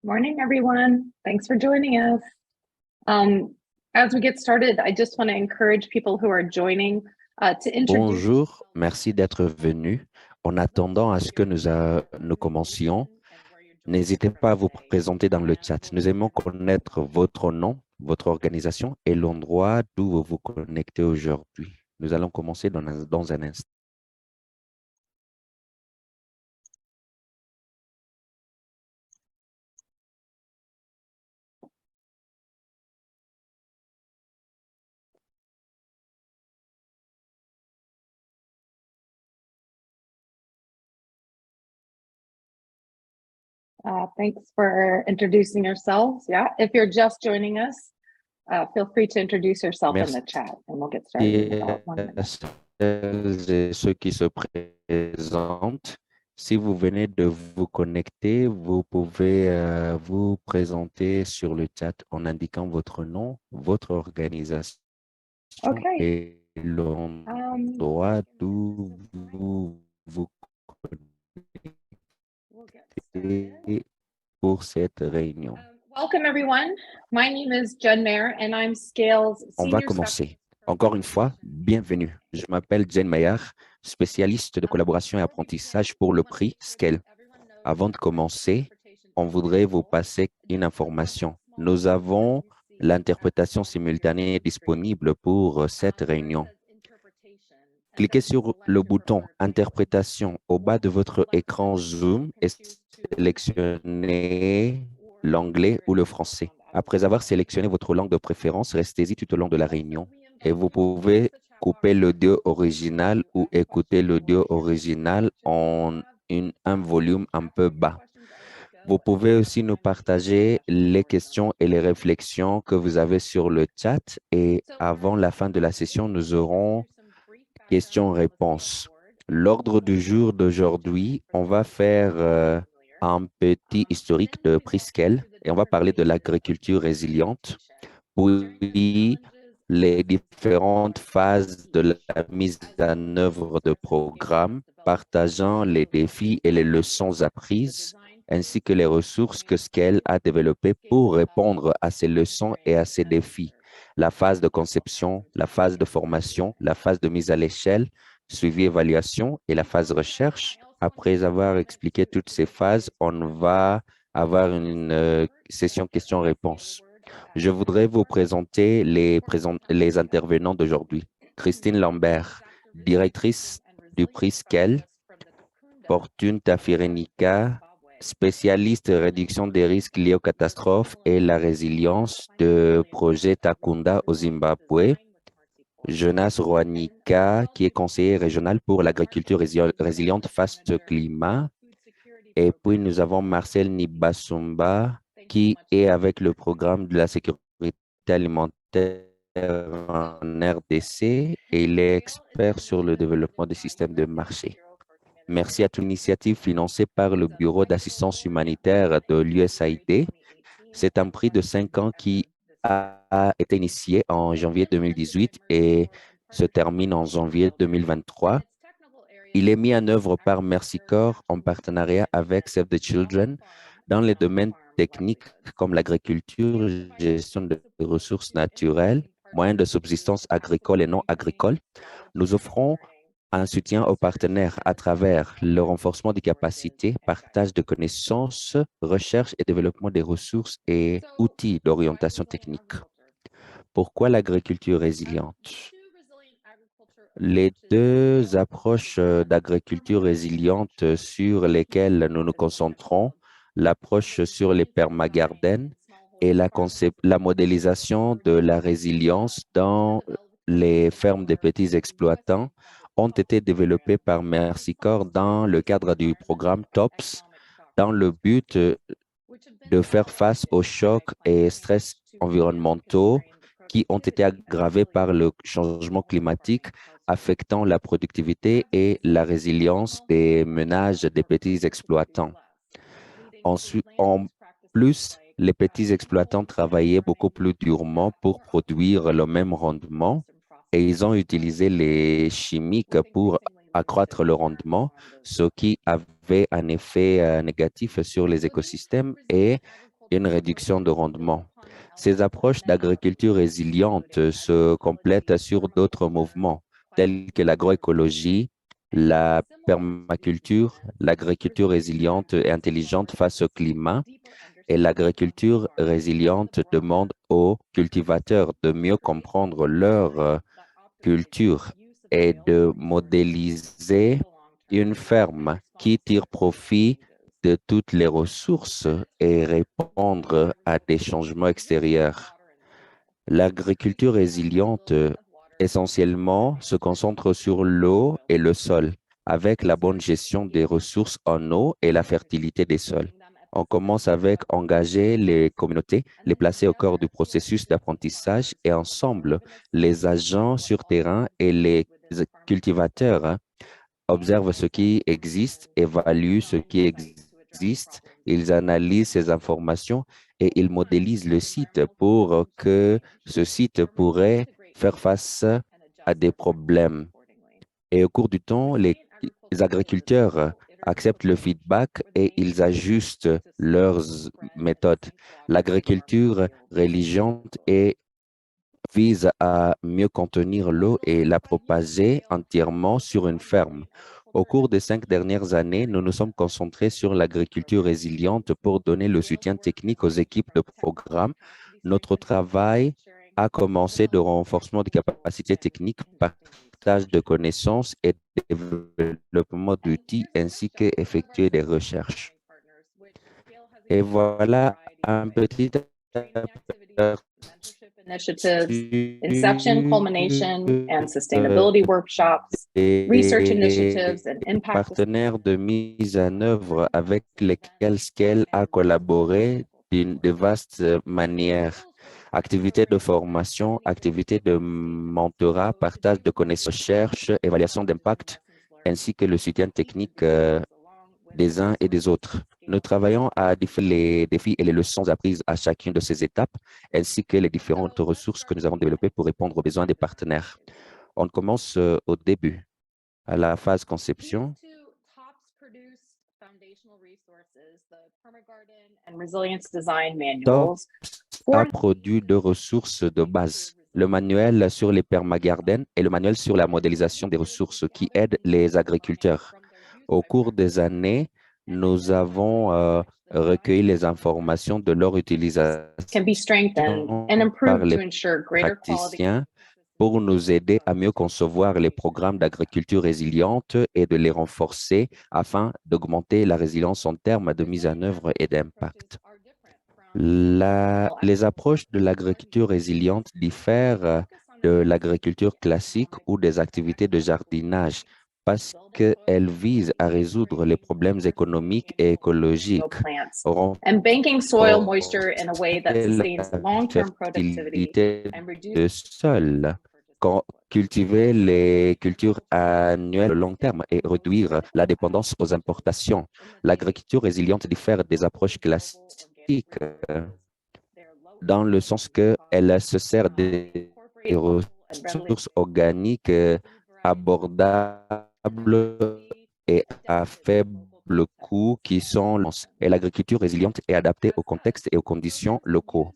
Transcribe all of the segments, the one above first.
Morning, everyone. Thanks for joining us. As we get started, I just want to encourage people who are joining to introduce. Bonjour, merci d'être venu. En attendant à ce que nous commencions, n'hésitez pas à vous présenter dans le chat. Nous aimons connaître votre nom, votre organisation et l'endroit d'où vous vous connectez aujourd'hui. Nous allons commencer dans un instant. Thanks for introducing yourselves. Yeah, if you're just joining us, feel free to introduce yourself in the chat and we'll get started in about 1 minute. Celles et ceux qui se présentent, si vous venez de vous connecter, vous pouvez vous présenter sur le chat en indiquant votre nom, votre organisation et l'endroit d'où vous vous connectez pour cette réunion. Welcome everyone. My name is Jen Mayer and I'm Scale's On va commencer. Encore une fois, bienvenue. Je m'appelle Jen Mayer, spécialiste de collaboration et apprentissage pour le prix Scale. Avant de commencer, on voudrait vous passer une information. Nous avons l'interprétation simultanée disponible pour cette réunion. Cliquez sur le bouton Interprétation au bas de votre écran Zoom et sélectionnez l'anglais ou le français. Après avoir sélectionné votre langue de préférence, restez-y tout au long de la réunion et vous pouvez couper l'audio original ou écouter l'audio original en un volume un peu bas. Vous pouvez aussi nous partager les questions et les réflexions que vous avez sur le chat et avant la fin de la session, nous aurons questions-réponses. L'ordre du jour d'aujourd'hui, on va faire un petit historique de Presqu'île et on va parler de l'agriculture résiliente, puis les différentes phases de la mise en œuvre de programmes, partageant les défis et les leçons apprises, ainsi que les ressources que Scale a développées pour répondre à ces leçons et à ces défis. La phase de conception, la phase de formation, la phase de mise à l'échelle, suivi évaluation et la phase recherche. Après avoir expliqué toutes ces phases, on va avoir une session questions-réponses. Je voudrais vous présenter les intervenants d'aujourd'hui. Christine Lambert, directrice du prix Scale, Fortune Tafirenica, spécialiste réduction des risques liés aux catastrophes et la résilience de projet Takunda au Zimbabwe. Jonas Roanika, qui est conseiller régional pour l'agriculture résiliente face au climat. Et puis, nous avons Marcel Nibasumba, qui est avec le programme de la sécurité alimentaire en RDC et il est expert sur le développement des systèmes de marché. Merci à toute initiative financée par le Bureau d'assistance humanitaire de l'USAID. C'est un prix de 5 ans qui a été initié en janvier 2018 et se termine en janvier 2023. Il est mis en œuvre par Mercy Corps en partenariat avec Save the Children dans les domaines techniques comme l'agriculture, gestion de ressources naturelles, moyens de subsistance agricoles et non agricoles. Nous offrons un soutien aux partenaires à travers le renforcement des capacités, partage de connaissances, recherche et développement des ressources et outils d'orientation technique. Pourquoi l'agriculture résiliente? Les deux approches d'agriculture résiliente sur lesquelles nous nous concentrons, l'approche sur les permagardens et la modélisation de la résilience dans les fermes des petits exploitants, ont été développées par Mercy Corps dans le cadre du programme TOPS, dans le but de faire face aux chocs et stress environnementaux qui ont été aggravés par le changement climatique, affectant la productivité et la résilience des ménages des petits exploitants. En plus, les petits exploitants travaillaient beaucoup plus durement pour produire le même rendement et ils ont utilisé les chimiques pour accroître le rendement, ce qui avait un effet négatif sur les écosystèmes et une réduction de rendement. Ces approches d'agriculture résiliente se complètent sur d'autres mouvements, tels que l'agroécologie, la permaculture, l'agriculture résiliente et intelligente face au climat, et l'agriculture résiliente demande aux cultivateurs de mieux comprendre leur culture et de modéliser une ferme qui tire profit de toutes les ressources et répondre à des changements extérieurs. L'agriculture résiliente, essentiellement, se concentre sur l'eau et le sol, avec la bonne gestion des ressources en eau et la fertilité des sols. On commence avec engager les communautés, les placer au cœur du processus d'apprentissage et ensemble, les agents sur terrain et les cultivateurs observent ce qui existe, évaluent ce qui existe, ils analysent ces informations et ils modélisent le site pour que ce site pourrait faire face à des problèmes. Et au cours du temps, les agriculteurs acceptent le feedback et ils ajustent leurs méthodes. L'agriculture résiliente vise à mieux contenir l'eau et la propager entièrement sur une ferme. Au cours des 5 dernières années, nous nous sommes concentrés sur l'agriculture résiliente pour donner le soutien technique aux équipes de programme. Notre travail a commencé de renforcement des capacités techniques, partage de connaissances et développement d'outils, ainsi qu'effectuer des recherches. Et voilà un petit Initiatives, inception, culmination, and sustainability workshops, research initiatives, and impact. Partenaires de mise en œuvre avec lesquels Scale a collaboré de vaste manière. Activités de formation, activités de mentorat, partage de connaissances, recherche, évaluation d'impact, ainsi que le soutien technique des uns et des autres. Nous travaillons à les défis et les leçons apprises à chacune de ces étapes, ainsi que les différentes ressources que nous avons développées pour répondre aux besoins des partenaires. On commence au début, à la phase conception. TOPS a produit 2 ressources de base, le manuel sur les permagardens et le manuel sur la modélisation des ressources qui aident les agriculteurs. Au cours des années, nous avons recueilli les informations de leur utilisation par les praticiens pour nous aider à mieux concevoir les programmes d'agriculture résiliente et de les renforcer afin d'augmenter la résilience en termes de mise en œuvre et d'impact. Les approches de l'agriculture résiliente diffèrent de l'agriculture classique ou des activités de jardinage parce qu'elles visent à résoudre les problèmes économiques et écologiques, renforcer la fertilité de sol, cultiver les cultures annuelles long terme et réduire la dépendance aux importations. L'agriculture résiliente diffère des approches classiques dans le sens qu'elle se sert des ressources organiques abordables et à faible coût qui sont et l'agriculture résiliente est adaptée au contexte et aux conditions locaux.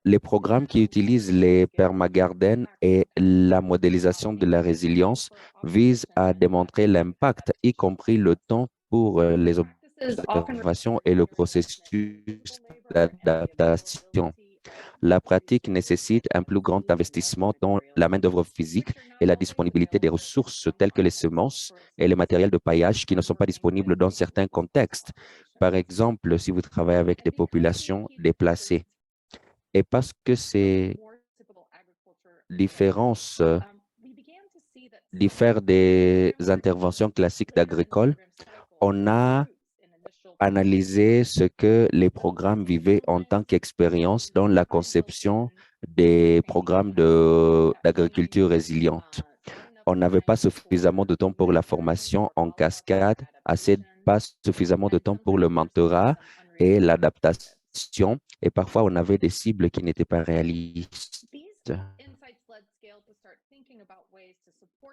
Les programmes qui utilisent les permagardens et la modélisation de la résilience visent à démontrer l'impact, y compris le temps pour les observations et le processus d'adaptation. La pratique nécessite un plus grand investissement dans la main-d'œuvre physique et la disponibilité des ressources telles que les semences et les matériels de paillage qui ne sont pas disponibles dans certains contextes. Par exemple, si vous travaillez avec des populations déplacées. Et parce que ces différences diffèrent des interventions classiques d'agricole, on a analysé ce que les programmes vivaient en tant qu'expérience dans la conception des programmes d'agriculture résiliente. On n'avait pas suffisamment de temps pour la formation en cascade, pas suffisamment de temps pour le mentorat et l'adaptation, et parfois on avait des cibles qui n'étaient pas réalistes.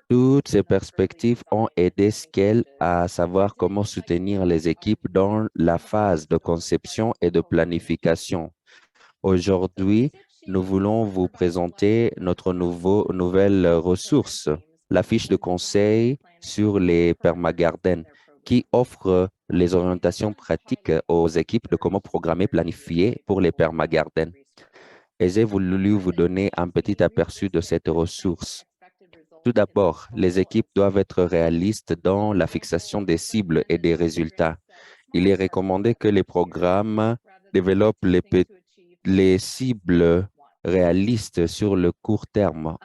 Toutes ces perspectives ont aidé Scale à savoir comment soutenir les équipes dans la phase de conception et de planification. Aujourd'hui, nous voulons vous présenter notre nouvelle ressource, la fiche de conseil sur les permagardens, qui offre les orientations pratiques aux équipes de comment programmer, planifier pour les permagardens. Et j'ai voulu vous donner un petit aperçu de cette ressource. Tout d'abord, les équipes doivent être réalistes dans la fixation des cibles et des résultats. Il est recommandé que les programmes développent les cibles réalistes sur le court terme.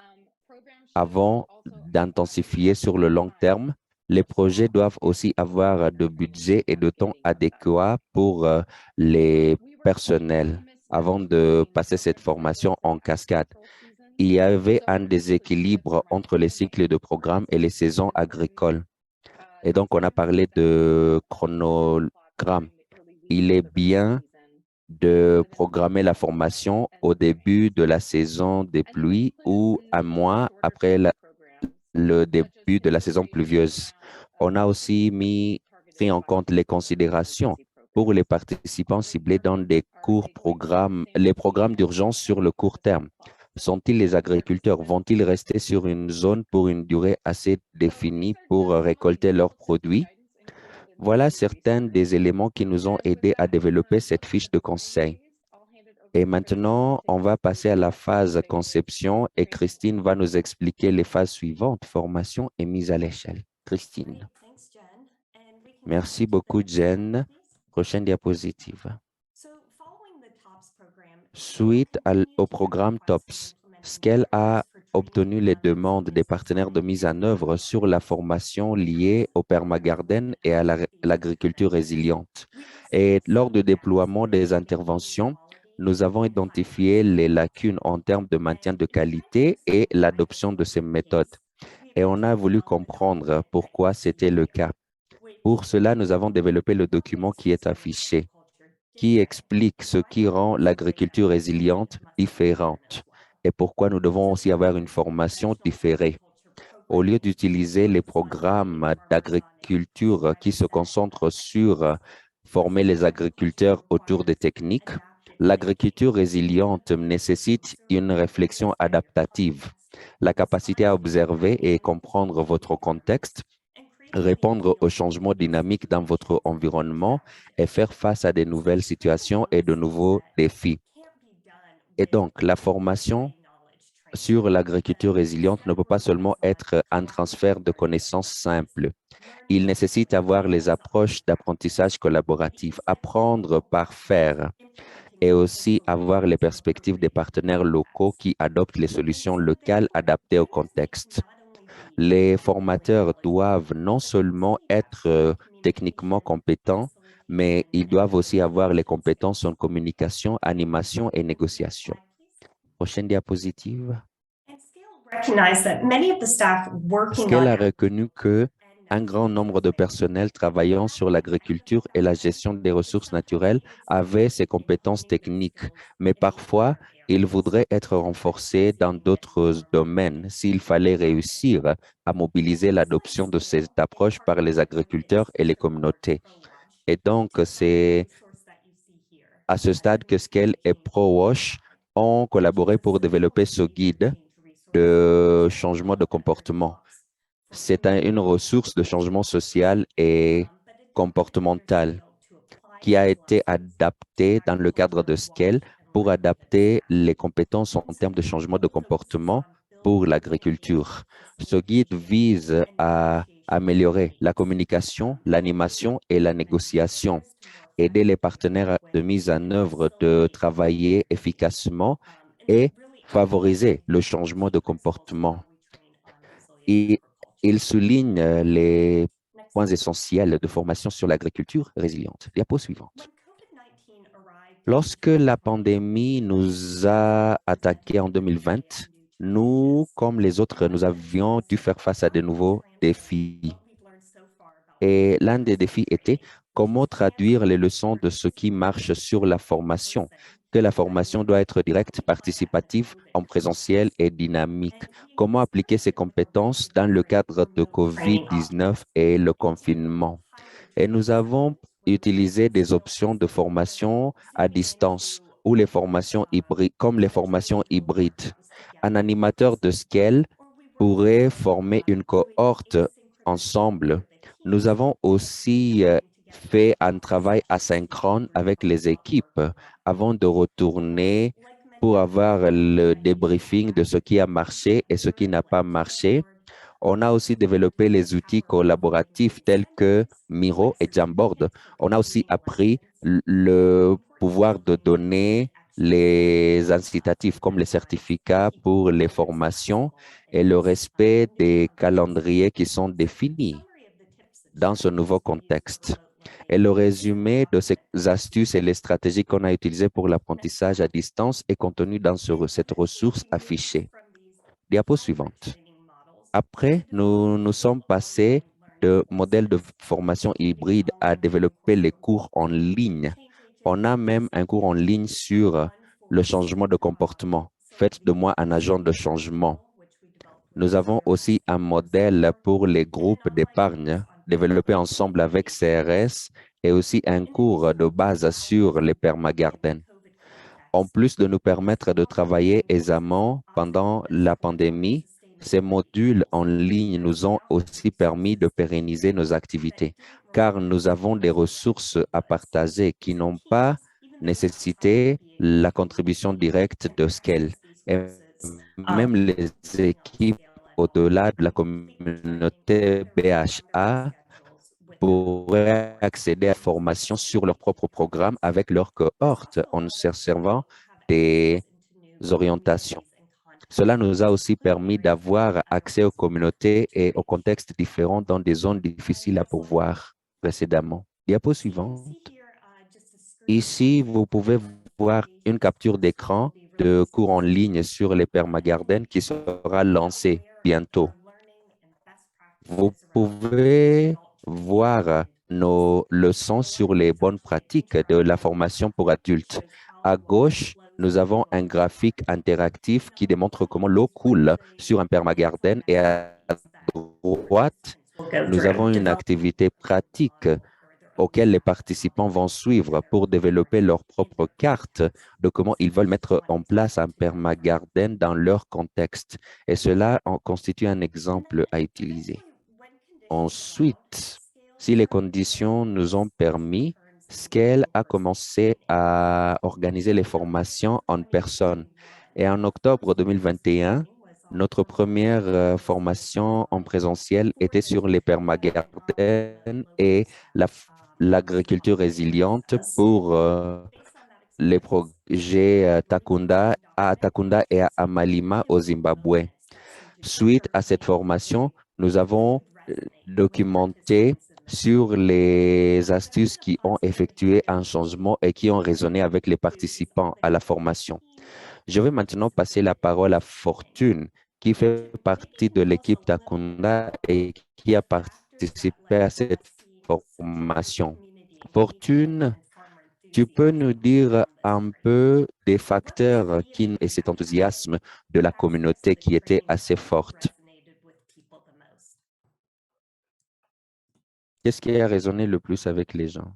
Avant d'intensifier sur le long terme, les projets doivent aussi avoir de budget et de temps adéquats pour les personnels avant de passer cette formation en cascade. Il y avait un déséquilibre entre les cycles de programme et les saisons agricoles. Et donc, on a parlé de chronogramme. Il est bien de programmer la formation au début de la saison des pluies ou un mois après le début de la saison pluvieuse. On a aussi pris en compte les considérations pour les participants ciblés dans les programmes d'urgence sur le court terme. Sont-ils les agriculteurs? Vont-ils rester sur une zone pour une durée assez définie pour récolter leurs produits? Voilà certains des éléments qui nous ont aidés à développer cette fiche de conseil. Et maintenant, on va passer à la phase conception et Christine va nous expliquer les phases suivantes, formation et mise à l'échelle. Christine. Merci beaucoup, Jen. Prochaine diapositive. Suite au programme TOPS, Scale a obtenu les demandes des partenaires de mise en œuvre sur la formation liée au permagarden et à l'agriculture résiliente. Et lors du déploiement des interventions, nous avons identifié les lacunes en termes de maintien de qualité et l'adoption de ces méthodes. Et on a voulu comprendre pourquoi c'était le cas. Pour cela, nous avons développé le document qui est affiché, qui explique ce qui rend l'agriculture résiliente différente et pourquoi nous devons aussi avoir une formation différée. Au lieu d'utiliser les programmes d'agriculture qui se concentrent sur former les agriculteurs autour des techniques, l'agriculture résiliente nécessite une réflexion adaptative, la capacité à observer et comprendre votre contexte, répondre aux changements dynamiques dans votre environnement et faire face à de nouvelles situations et de nouveaux défis. Et donc, la formation sur l'agriculture résiliente ne peut pas seulement être un transfert de connaissances simple. Il nécessite avoir les approches d'apprentissage collaboratif, apprendre par faire et aussi avoir les perspectives des partenaires locaux qui adoptent les solutions locales adaptées au contexte. Les formateurs doivent non seulement être techniquement compétents, mais ils doivent aussi avoir les compétences en communication, animation et négociation. Prochaine diapositive. Scale a reconnu que un grand nombre de personnels travaillant sur l'agriculture et la gestion des ressources naturelles avaient ces compétences techniques, mais parfois, ils voudraient être renforcés dans d'autres domaines s'il fallait réussir à mobiliser l'adoption de cette approche par les agriculteurs et les communautés. Et donc, c'est à ce stade que Scale et ProWash ont collaboré pour développer ce guide de changement de comportement. C'est une ressource de changement social et comportemental qui a été adaptée dans le cadre de Scale pour adapter les compétences en termes de changement de comportement pour l'agriculture. Ce guide vise à améliorer la communication, l'animation et la négociation, aider les partenaires de mise en œuvre de travailler efficacement et favoriser le changement de comportement. Et il souligne les points essentiels de formation sur l'agriculture résiliente. Diapo suivante. Lorsque la pandémie nous a attaqués en 2020, nous, comme les autres, nous avions dû faire face à de nouveaux défis. Et l'un des défis était comment traduire les leçons de ce qui marche sur la formation, que la formation doit être directe, participative, en présentiel et dynamique. Comment appliquer ces compétences dans le cadre de COVID-19 et le confinement? Et nous avons utilisé des options de formation à distance ou les formations hybrides, comme les formations hybrides. Un animateur de Scale pourrait former une cohorte ensemble. Nous avons aussi fait un travail asynchrone avec les équipes avant de retourner pour avoir le débriefing de ce qui a marché et ce qui n'a pas marché. On a aussi développé les outils collaboratifs tels que Miro et Jamboard. On a aussi appris le pouvoir de donner les incitatifs comme les certificats pour les formations et le respect des calendriers qui sont définis dans ce nouveau contexte. Et le résumé de ces astuces et les stratégies qu'on a utilisées pour l'apprentissage à distance est contenu dans cette ressource affichée. Diapo suivante. Après, nous nous sommes passés de modèles de formation hybride à développer les cours en ligne. On a même un cours en ligne sur le changement de comportement. Faites de moi un agent de changement. Nous avons aussi un modèle pour les groupes d'épargne développé ensemble avec CRS et aussi un cours de base sur les permagarden. En plus de nous permettre de travailler aisément pendant la pandémie, ces modules en ligne nous ont aussi permis de pérenniser nos activités, car nous avons des ressources à partager qui n'ont pas nécessité la contribution directe de Scale. Et même les équipes au-delà de la communauté BHA pourraient accéder à la formation sur leur propre programme avec leur cohorte en se servant des orientations. Cela nous a aussi permis d'avoir accès aux communautés et aux contextes différents dans des zones difficiles à pourvoir précédemment. Diapo suivante. Ici, vous pouvez voir une capture d'écran de cours en ligne sur les permagarden qui sera lancé bientôt. Vous pouvez voir nos leçons sur les bonnes pratiques de la formation pour adultes. À gauche, nous avons un graphique interactif qui démontre comment l'eau coule sur un permagarden et à droite, nous avons une activité pratique auquel les participants vont suivre pour développer leur propre carte de comment ils veulent mettre en place un permagarden dans leur contexte. Et cela en constitue un exemple à utiliser. Ensuite, si les conditions nous ont permis, Scale a commencé à organiser les formations en personne. Et en octobre 2021, notre première formation en présentiel était sur les permagarden et l'agriculture résiliente pour les projets à Takunda et à Amalima au Zimbabwe. Suite à cette formation, nous avons documenté sur les astuces qui ont effectué un changement et qui ont résonné avec les participants à la formation. Je vais maintenant passer la parole à Fortune, qui fait partie de l'équipe Takunda et qui a participé à cette formation. Fortune, tu peux nous dire un peu des facteurs et cet enthousiasme de la communauté qui était assez forte? Qu'est-ce qui a résonné le plus avec les gens?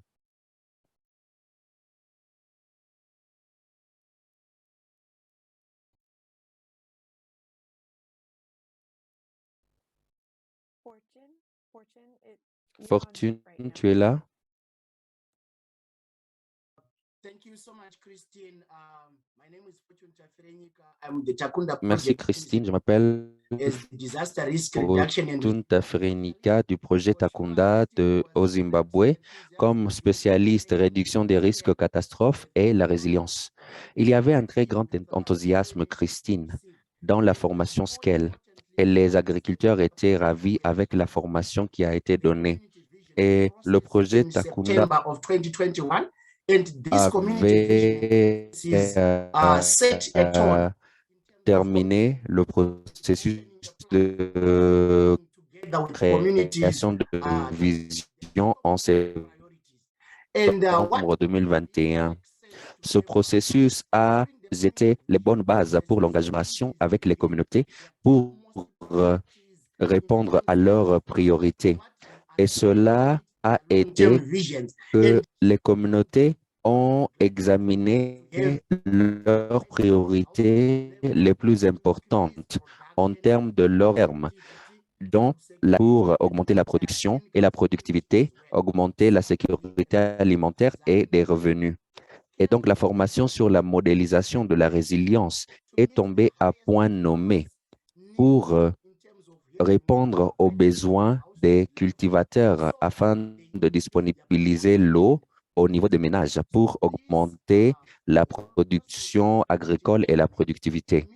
Fortune, tu es là? Merci Christine, je m'appelle Fortune Tafrenika du projet Takunda au Zimbabwe comme spécialiste réduction des risques catastrophes et la résilience. Il y avait un très grand enthousiasme, Christine, dans la formation Scale et les agriculteurs étaient ravis avec la formation qui a été donnée. Et le projet Takunda avait terminé le processus de création de vision en septembre 2021. Ce processus a été les bonnes bases pour l'engagement avec les communautés pour répondre à leurs priorités. Et cela a aidé que les communautés ont examiné leurs priorités les plus importantes en termes de leur terme, dont pour augmenter la production et la productivité, augmenter la sécurité alimentaire et des revenus. Et donc, la formation sur la modélisation de la résilience est tombée à point nommé pour répondre aux besoins des cultivateurs afin de disponibiliser l'eau au niveau des ménages pour augmenter la production agricole et la productivité.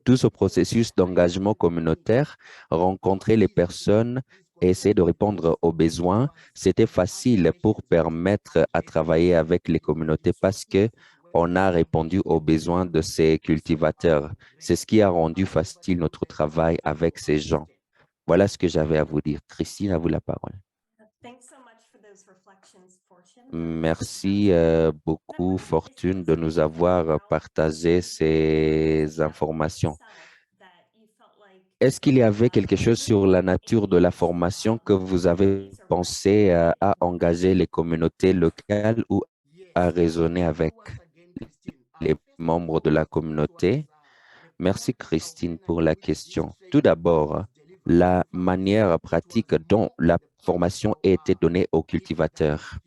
Tout ce processus d'engagement communautaire, rencontrer les personnes et essayer de répondre aux besoins, c'était facile pour permettre à travailler avec les communautés parce que on a répondu aux besoins de ces cultivateurs. C'est ce qui a rendu facile notre travail avec ces gens. Voilà ce que j'avais à vous dire. Christine, à vous la parole. Merci beaucoup, Fortune, de nous avoir partagé ces informations. Est-ce qu'il y avait quelque chose sur la nature de la formation que vous avez pensé à engager les communautés locales ou à raisonner avec les membres de la communauté? Merci, Christine, pour la question. Tout d'abord, la manière pratique dont la formation a été donnée aux cultivateurs.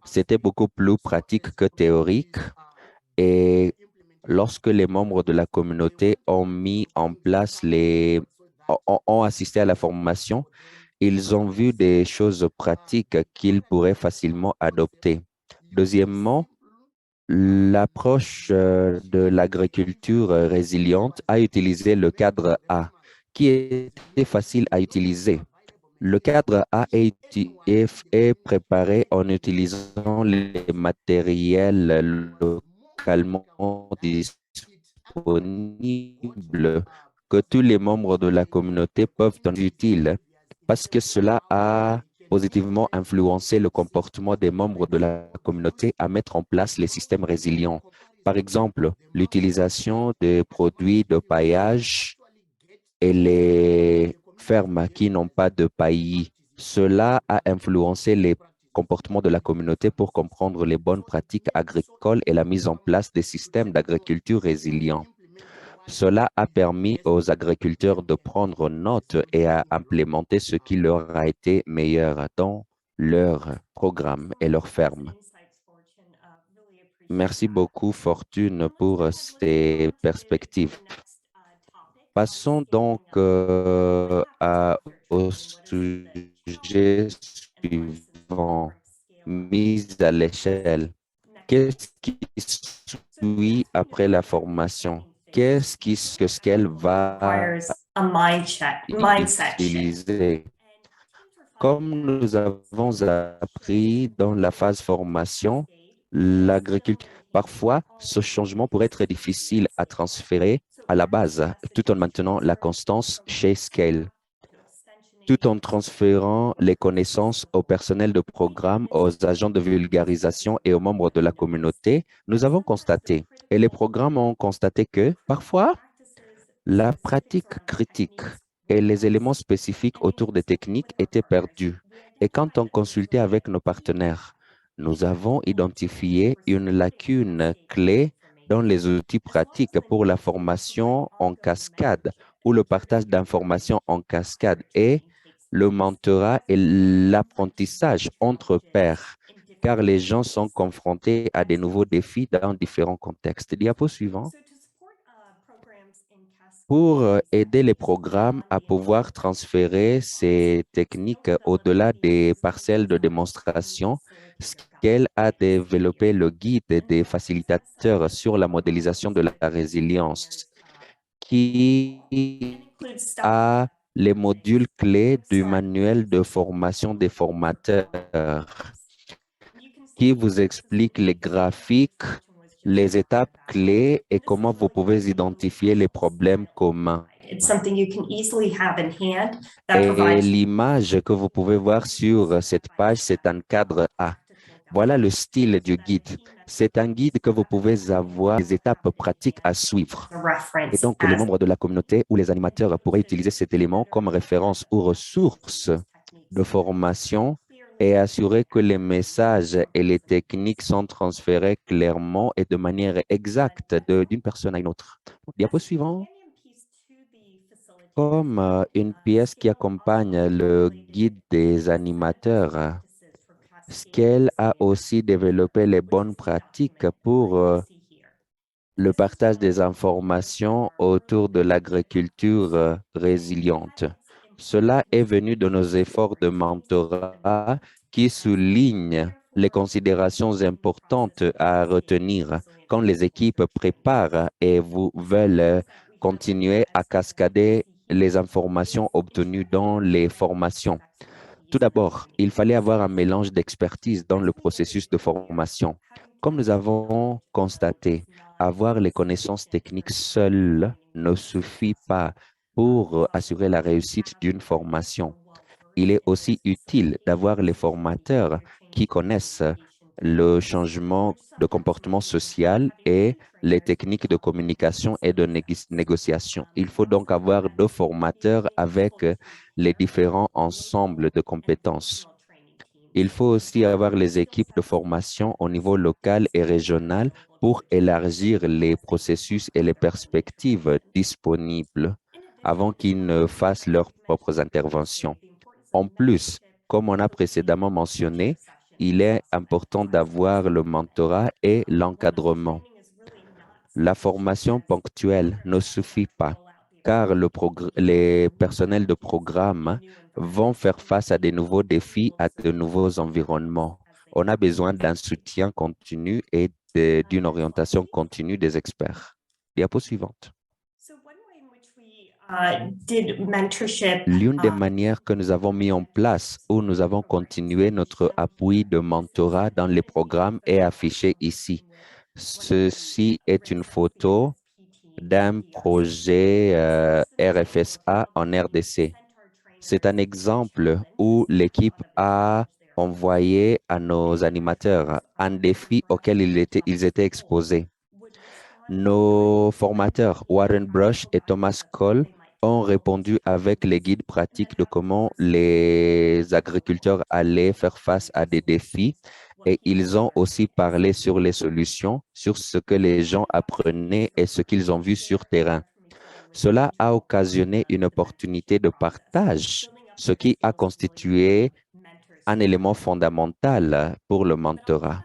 C'était beaucoup plus pratique que théorique et lorsque les membres de la communauté ont mis en place ont assisté à la formation, ils ont vu des choses pratiques qu'ils pourraient facilement adopter. Deuxièmement, l'approche de l'agriculture résiliente a utilisé le cadre A, qui était facile à utiliser. Le cadre A est préparé en utilisant les matériels localement disponibles que tous les membres de la communauté peuvent en utile parce que cela a positivement influencé le comportement des membres de la communauté à mettre en place les systèmes résilients. Par exemple, l'utilisation des produits de paillage et les fermes qui n'ont pas de paillis. Cela a influencé les comportements de la communauté pour comprendre les bonnes pratiques agricoles et la mise en place des systèmes d'agriculture résilients. Cela a permis aux agriculteurs de prendre note et à implémenter ce qui leur a été meilleur dans leur programme et leur ferme. Merci beaucoup, Fortune, pour ces perspectives. Passons donc au sujet suivant, mise à l'échelle. Qu'est-ce qui suit après la formation? Qu'est-ce qu'elle va utiliser? Comme nous avons appris dans la phase formation, l'agriculture, parfois, ce changement pourrait être difficile à transférer à la base, tout en maintenant la constance chez Scale, tout en transférant les connaissances au personnel de programme, aux agents de vulgarisation et aux membres de la communauté. Nous avons constaté, et les programmes ont constaté que, parfois, la pratique critique et les éléments spécifiques autour des techniques étaient perdus. Et quand on consultait avec nos partenaires, nous avons identifié une lacune clé dans les outils pratiques pour la formation en cascade ou le partage d'informations en cascade et le mentorat et l'apprentissage entre pairs, car les gens sont confrontés à des nouveaux défis dans différents contextes. Diapo suivant. Pour aider les programmes à pouvoir transférer ces techniques au-delà des parcelles de démonstration, Scale a développé le guide des facilitateurs sur la modélisation de la résilience, qui a les modules clés du manuel de formation des formateurs, qui vous explique les graphiques, les étapes clés et comment vous pouvez identifier les problèmes communs. Et l'image que vous pouvez voir sur cette page, c'est un cadre A. Voilà le style du guide. C'est un guide que vous pouvez avoir des étapes pratiques à suivre. Et donc, les membres de la communauté ou les animateurs pourraient utiliser cet élément comme référence ou ressources de formation et assurer que les messages et les techniques sont transférés clairement et de manière exacte d'une personne à une autre. Diapo suivant. Comme une pièce qui accompagne le guide des animateurs, Scale a aussi développé les bonnes pratiques pour le partage des informations autour de l'agriculture résiliente. Cela est venu de nos efforts de mentorat qui soulignent les considérations importantes à retenir quand les équipes préparent et vous veulent continuer à cascader les informations obtenues dans les formations. Tout d'abord, il fallait avoir un mélange d'expertise dans le processus de formation. Comme nous avons constaté, avoir les connaissances techniques seules ne suffit pas pour assurer la réussite d'une formation. Il est aussi utile d'avoir les formateurs qui connaissent le changement de comportement social et les techniques de communication et de négociation. Il faut donc avoir deux formateurs avec les différents ensembles de compétences. Il faut aussi avoir les équipes de formation au niveau local et régional pour élargir les processus et les perspectives disponibles avant qu'ils ne fassent leurs propres interventions. En plus, comme on a précédemment mentionné, il est important d'avoir le mentorat et l'encadrement. La formation ponctuelle ne suffit pas, car les personnels de programme vont faire face à de nouveaux défis, à de nouveaux environnements. On a besoin d'un soutien continu et d'une orientation continue des experts. Diapo suivante. L'une des manières que nous avons mis en place où nous avons continué notre appui de mentorat dans les programmes est affiché ici. Ceci est une photo d'un projet RFSA en RDC. C'est un exemple où l'équipe a envoyé à nos animateurs un défi auquel ils étaient exposés. Nos formateurs, Warren Brush et Thomas Cole, ont répondu avec les guides pratiques de comment les agriculteurs allaient faire face à des défis et ils ont aussi parlé sur les solutions, sur ce que les gens apprenaient et ce qu'ils ont vu sur terrain. Cela a occasionné une opportunité de partage, ce qui a constitué un élément fondamental pour le mentorat.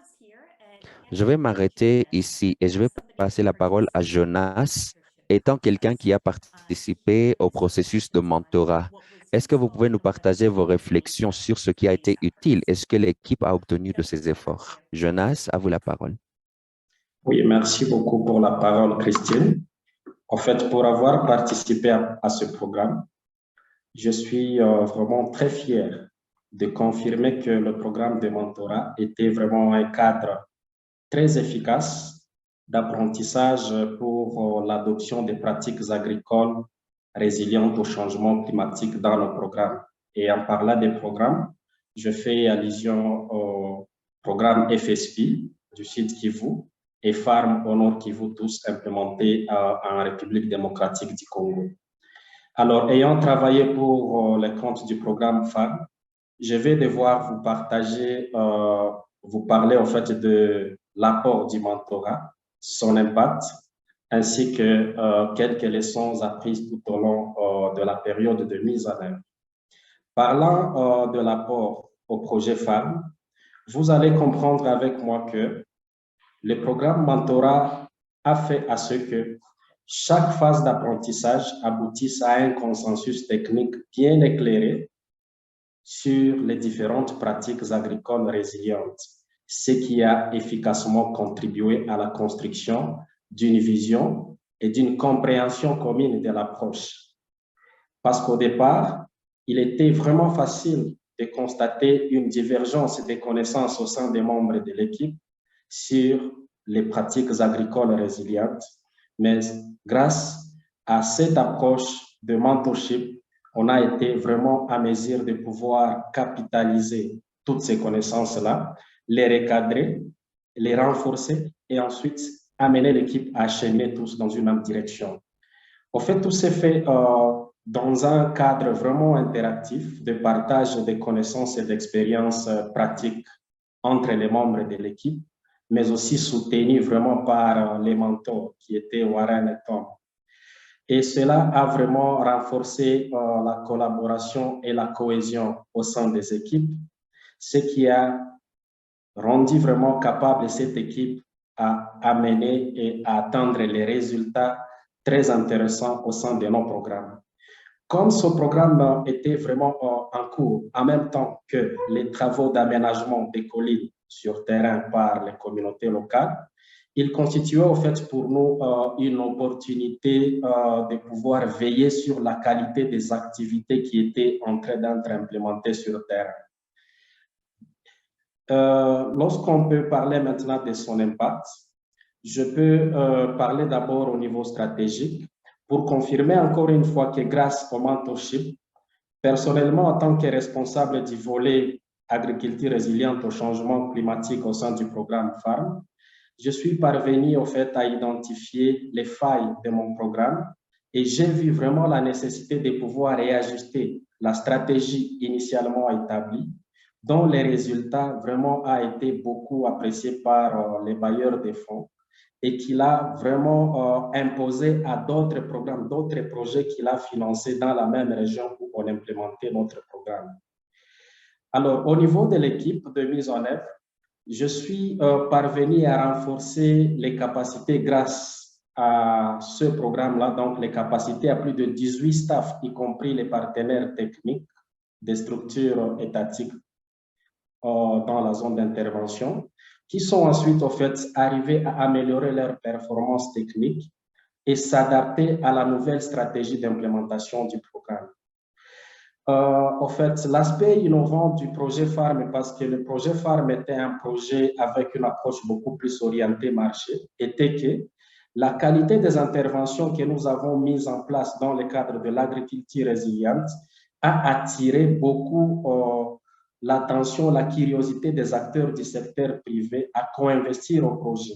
Je vais m'arrêter ici et je vais passer la parole à Jonas, étant quelqu'un qui a participé au processus de mentorat. Est-ce que vous pouvez nous partager vos réflexions sur ce qui a été utile et ce que l'équipe a obtenu de ces efforts? Jonas, à vous la parole. Oui, merci beaucoup pour la parole, Christine. En fait, pour avoir participé à ce programme, je suis vraiment très fier de confirmer que le programme de mentorat était vraiment un cadre très efficace d'apprentissage pour l'adoption des pratiques agricoles résilientes au changement climatique dans le programme. Et en parlant des programmes, je fais allusion au programme FSP du Sud Kivu et Farm au Nord Kivu, tous implémentés en République démocratique du Congo. Alors, ayant travaillé pour les comptes du programme Farm, je vais devoir vous partager, vous parler en fait de l'apport du mentorat, son impact, ainsi que quelques leçons apprises tout au long de la période de mise en œuvre. Parlant de l'apport au projet FARM, vous allez comprendre avec moi que le programme mentorat a fait à ce que chaque phase d'apprentissage aboutisse à un consensus technique bien éclairé sur les différentes pratiques agricoles résilientes, ce qui a efficacement contribué à la construction d'une vision et d'une compréhension commune de l'approche. Parce qu'au départ, il était vraiment facile de constater une divergence des connaissances au sein des membres de l'équipe sur les pratiques agricoles résilientes, mais grâce à cette approche de mentorship, on a été vraiment à mesure de pouvoir capitaliser toutes ces connaissances-là les recadrer, les renforcer et ensuite amener l'équipe à chaîner tous dans une même direction. En fait, tout s'est fait dans un cadre vraiment interactif de partage des connaissances et d'expériences pratiques entre les membres de l'équipe, mais aussi soutenu vraiment par les mentors qui étaient Warren et Tom. Et cela a vraiment renforcé la collaboration et la cohésion au sein des équipes, ce qui a rendu vraiment capable cette équipe à amener et à atteindre les résultats très intéressants au sein de nos programmes. Comme ce programme était vraiment en cours, en même temps que les travaux d'aménagement des collines sur terrain par les communautés locales, il constituait en fait pour nous une opportunité de pouvoir veiller sur la qualité des activités qui étaient en train d'être implémentées sur le terrain. Lorsqu'on peut parler maintenant de son impact, je peux parler d'abord au niveau stratégique pour confirmer encore une fois que grâce au mentorship, personnellement en tant que responsable du volet agriculture résiliente au changement climatique au sein du programme FARM, je suis parvenu au fait à identifier les failles de mon programme et j'ai vu vraiment la nécessité de pouvoir réajuster la stratégie initialement établie, dont les résultats vraiment a été beaucoup appréciés par les bailleurs de fonds et qu'il a vraiment imposé à d'autres programmes, d'autres projets qu'il a financés dans la même région où on implémentait notre programme. Alors, au niveau de l'équipe de mise en œuvre, je suis parvenu à renforcer les capacités grâce à ce programme-là, donc les capacités à plus de 18 staffs, y compris les partenaires techniques des structures étatiques dans la zone d'intervention, qui sont ensuite en fait arrivés à améliorer leurs performances techniques et s'adapter à la nouvelle stratégie d'implémentation du programme. En fait, l'aspect innovant du projet FARM, parce que le projet FARM était un projet avec une approche beaucoup plus orientée marché, était que la qualité des interventions que nous avons mises en place dans le cadre de l'agriculture résiliente a attiré beaucoup l'attention, la curiosité des acteurs du secteur privé à co-investir au projet.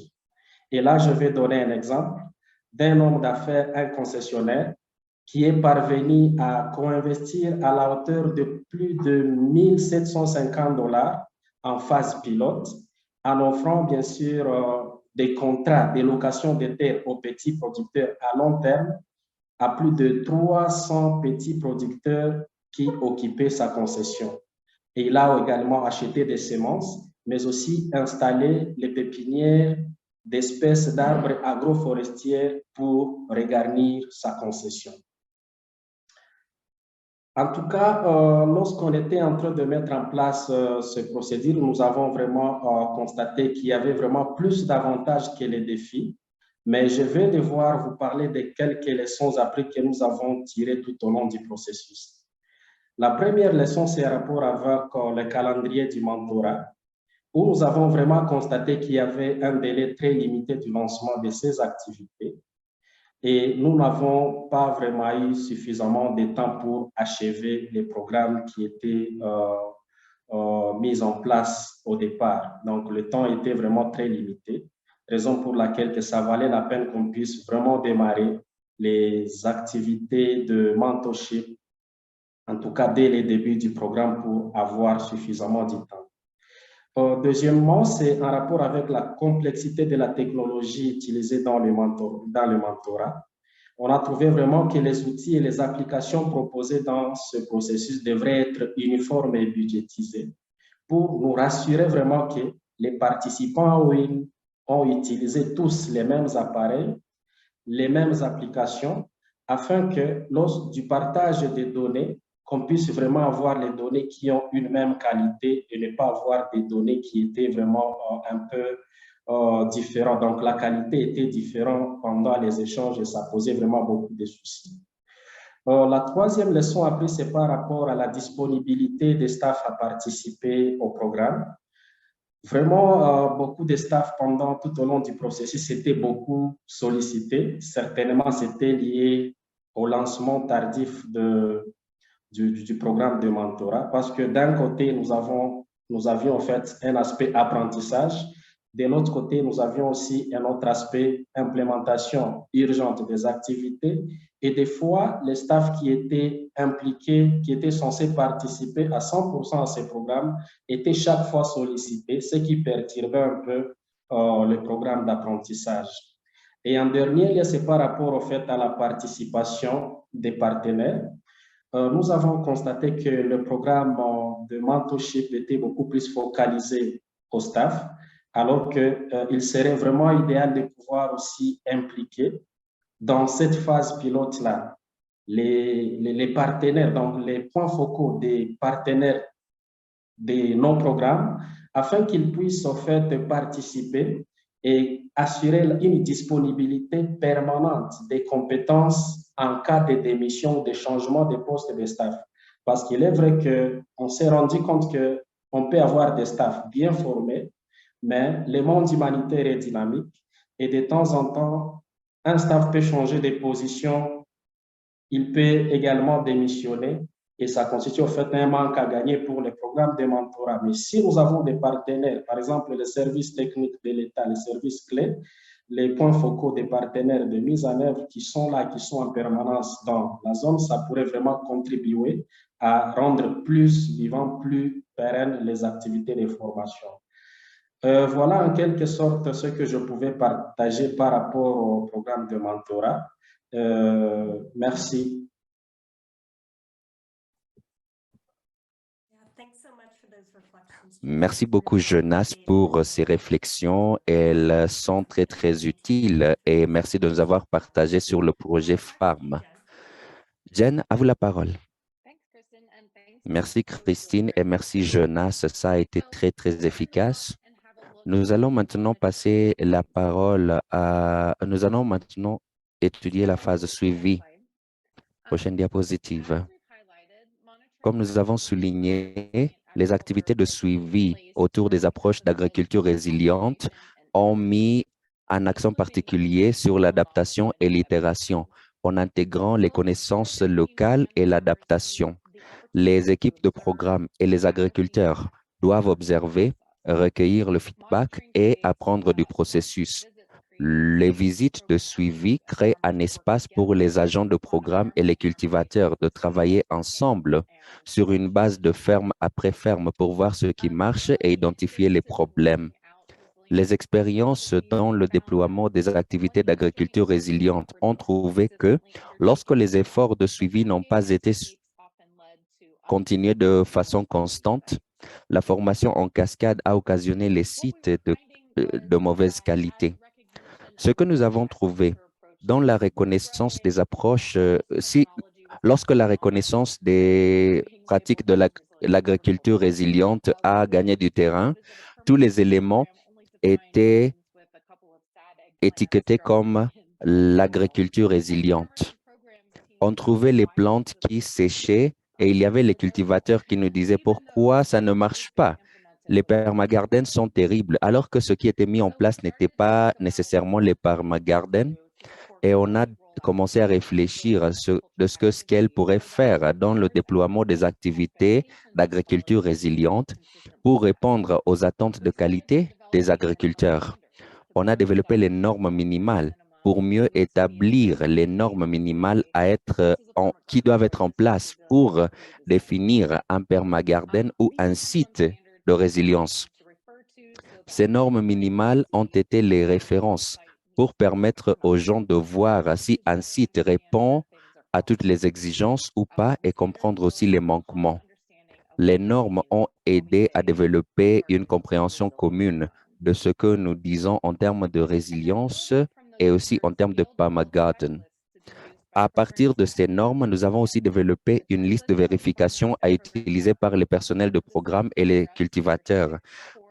Et là, je vais donner un exemple d'un homme d'affaires, un concessionnaire, qui est parvenu à co-investir à la hauteur de plus de 1 750 $ en phase pilote, en offrant bien sûr des contrats de location de terres aux petits producteurs à long terme, à plus de 300 petits producteurs qui occupaient sa concession. Et il a également acheté des semences, mais aussi installé les pépinières d'espèces d'arbres agroforestiers pour regarnir sa concession. En tout cas, lorsqu'on était en train de mettre en place ce procédure, nous avons vraiment constaté qu'il y avait vraiment plus d'avantages que les défis. Mais je vais devoir vous parler de quelques leçons apprises que nous avons tirées tout au long du processus. La première leçon, c'est en rapport avec le calendrier du mentorat, où nous avons vraiment constaté qu'il y avait un délai très limité du lancement de ces activités. Et nous n'avons pas vraiment eu suffisamment de temps pour achever les programmes qui étaient mis en place au départ. Donc, le temps était vraiment très limité, raison pour laquelle ça valait la peine qu'on puisse vraiment démarrer les activités de mentorship, en tout cas dès le début du programme, pour avoir suffisamment de temps. Deuxièmement, c'est en rapport avec la complexité de la technologie utilisée dans le mentorat. On a trouvé vraiment que les outils et les applications proposées dans ce processus devraient être uniformes et budgétisés pour nous rassurer vraiment que les participants ont utilisé tous les mêmes appareils, les mêmes applications, afin que lors du partage des données, qu'on puisse vraiment avoir les données qui ont une même qualité et ne pas avoir des données qui étaient vraiment un peu différentes. Donc, la qualité était différente pendant les échanges et ça posait vraiment beaucoup de soucis. La troisième leçon apprise, c'est par rapport à la disponibilité des staffs à participer au programme. Vraiment, beaucoup de staff tout au long du processus étaient beaucoup sollicités. Certainement, c'était lié au lancement tardif du programme de mentorat, parce que d'un côté, nous avons nous avions en fait un aspect apprentissage. De notre côté, nous avions aussi un autre aspect implémentation urgente des activités. Et des fois, les staffs qui étaient impliqués, qui étaient censés participer à 100% à ces programmes, étaient chaque fois sollicités, ce qui perturbait un peu le programme d'apprentissage. Et en dernier lieu, c'est par rapport au fait à la participation des partenaires. Nous avons constaté que le programme de mentorship était beaucoup plus focalisé au staff, alors qu'il serait vraiment idéal de pouvoir aussi impliquer dans cette phase pilote-là les partenaires, donc les points focaux des partenaires de nos programmes, afin qu'ils puissent en fait participer et assurer une disponibilité permanente des compétences en cas de démission ou de changement de poste de staff. Parce qu'il est vrai qu'on s'est rendu compte qu'on peut avoir des staffs bien formés, mais le monde humanitaire est dynamique et de temps en temps, un staff peut changer de position, il peut également démissionner et ça constitue en fait un manque à gagner pour les programmes de mentorat. Mais si nous avons des partenaires, par exemple les services techniques de l'État, les services clés, les points focaux des partenaires de mise en œuvre qui sont là, qui sont en permanence dans la zone, ça pourrait vraiment contribuer à rendre plus vivant, plus pérenne les activités de formation. Voilà en quelque sorte ce que je pouvais partager par rapport au programme de mentorat. Merci. Merci beaucoup, Jonas, pour ces réflexions. Elles sont très, très utiles et merci de nous avoir partagé sur le projet FARM. Jen, à vous la parole. Merci, Christine, et merci, Jonas. Ça a été très, très efficace. Nous allons maintenant passer la parole à... Nous allons maintenant étudier la phase suivie. Prochaine diapositive. Comme nous avons souligné, les activités de suivi autour des approches d'agriculture résiliente ont mis un accent particulier sur l'adaptation et l'itération, en intégrant les connaissances locales et l'adaptation. Les équipes de programme et les agriculteurs doivent observer, recueillir le feedback et apprendre du processus. Les visites de suivi créent un espace pour les agents de programme et les cultivateurs de travailler ensemble sur une base de ferme après ferme pour voir ce qui marche et identifier les problèmes. Les expériences dans le déploiement des activités d'agriculture résiliente ont trouvé que lorsque les efforts de suivi n'ont pas été continués de façon constante, la formation en cascade a occasionné les sites de mauvaise qualité. Ce que nous avons trouvé dans la reconnaissance des approches, lorsque la reconnaissance des pratiques de l'agriculture résiliente a gagné du terrain, tous les éléments étaient étiquetés comme l'agriculture résiliente. On trouvait les plantes qui séchaient et il y avait les cultivateurs qui nous disaient pourquoi ça ne marche pas. Les permagardens sont terribles, alors que ce qui était mis en place n'était pas nécessairement les permagardens. Et on a commencé à réfléchir à ce qu'elle pourrait faire dans le déploiement des activités d'agriculture résiliente pour répondre aux attentes de qualité des agriculteurs. On a développé les normes minimales pour mieux établir les normes minimales qui doivent être en place pour définir un permagarden ou un site de résilience. Ces normes minimales ont été les références pour permettre aux gens de voir si un site répond à toutes les exigences ou pas et comprendre aussi les manquements. Les normes ont aidé à développer une compréhension commune de ce que nous disons en termes de résilience et aussi en termes de permagarden. À partir de ces normes, nous avons aussi développé une liste de vérification à utiliser par les personnels de programme et les cultivateurs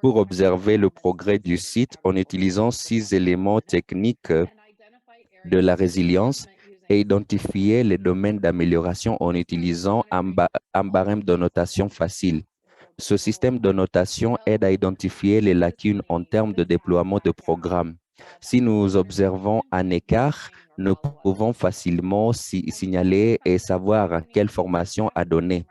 pour observer le progrès du site en utilisant 6 éléments techniques de la résilience et identifier les domaines d'amélioration en utilisant un barème de notation facile. Ce système de notation aide à identifier les lacunes en termes de déploiement de programmes. Si nous observons un écart, nous pouvons facilement signaler et savoir quelle formation à donner.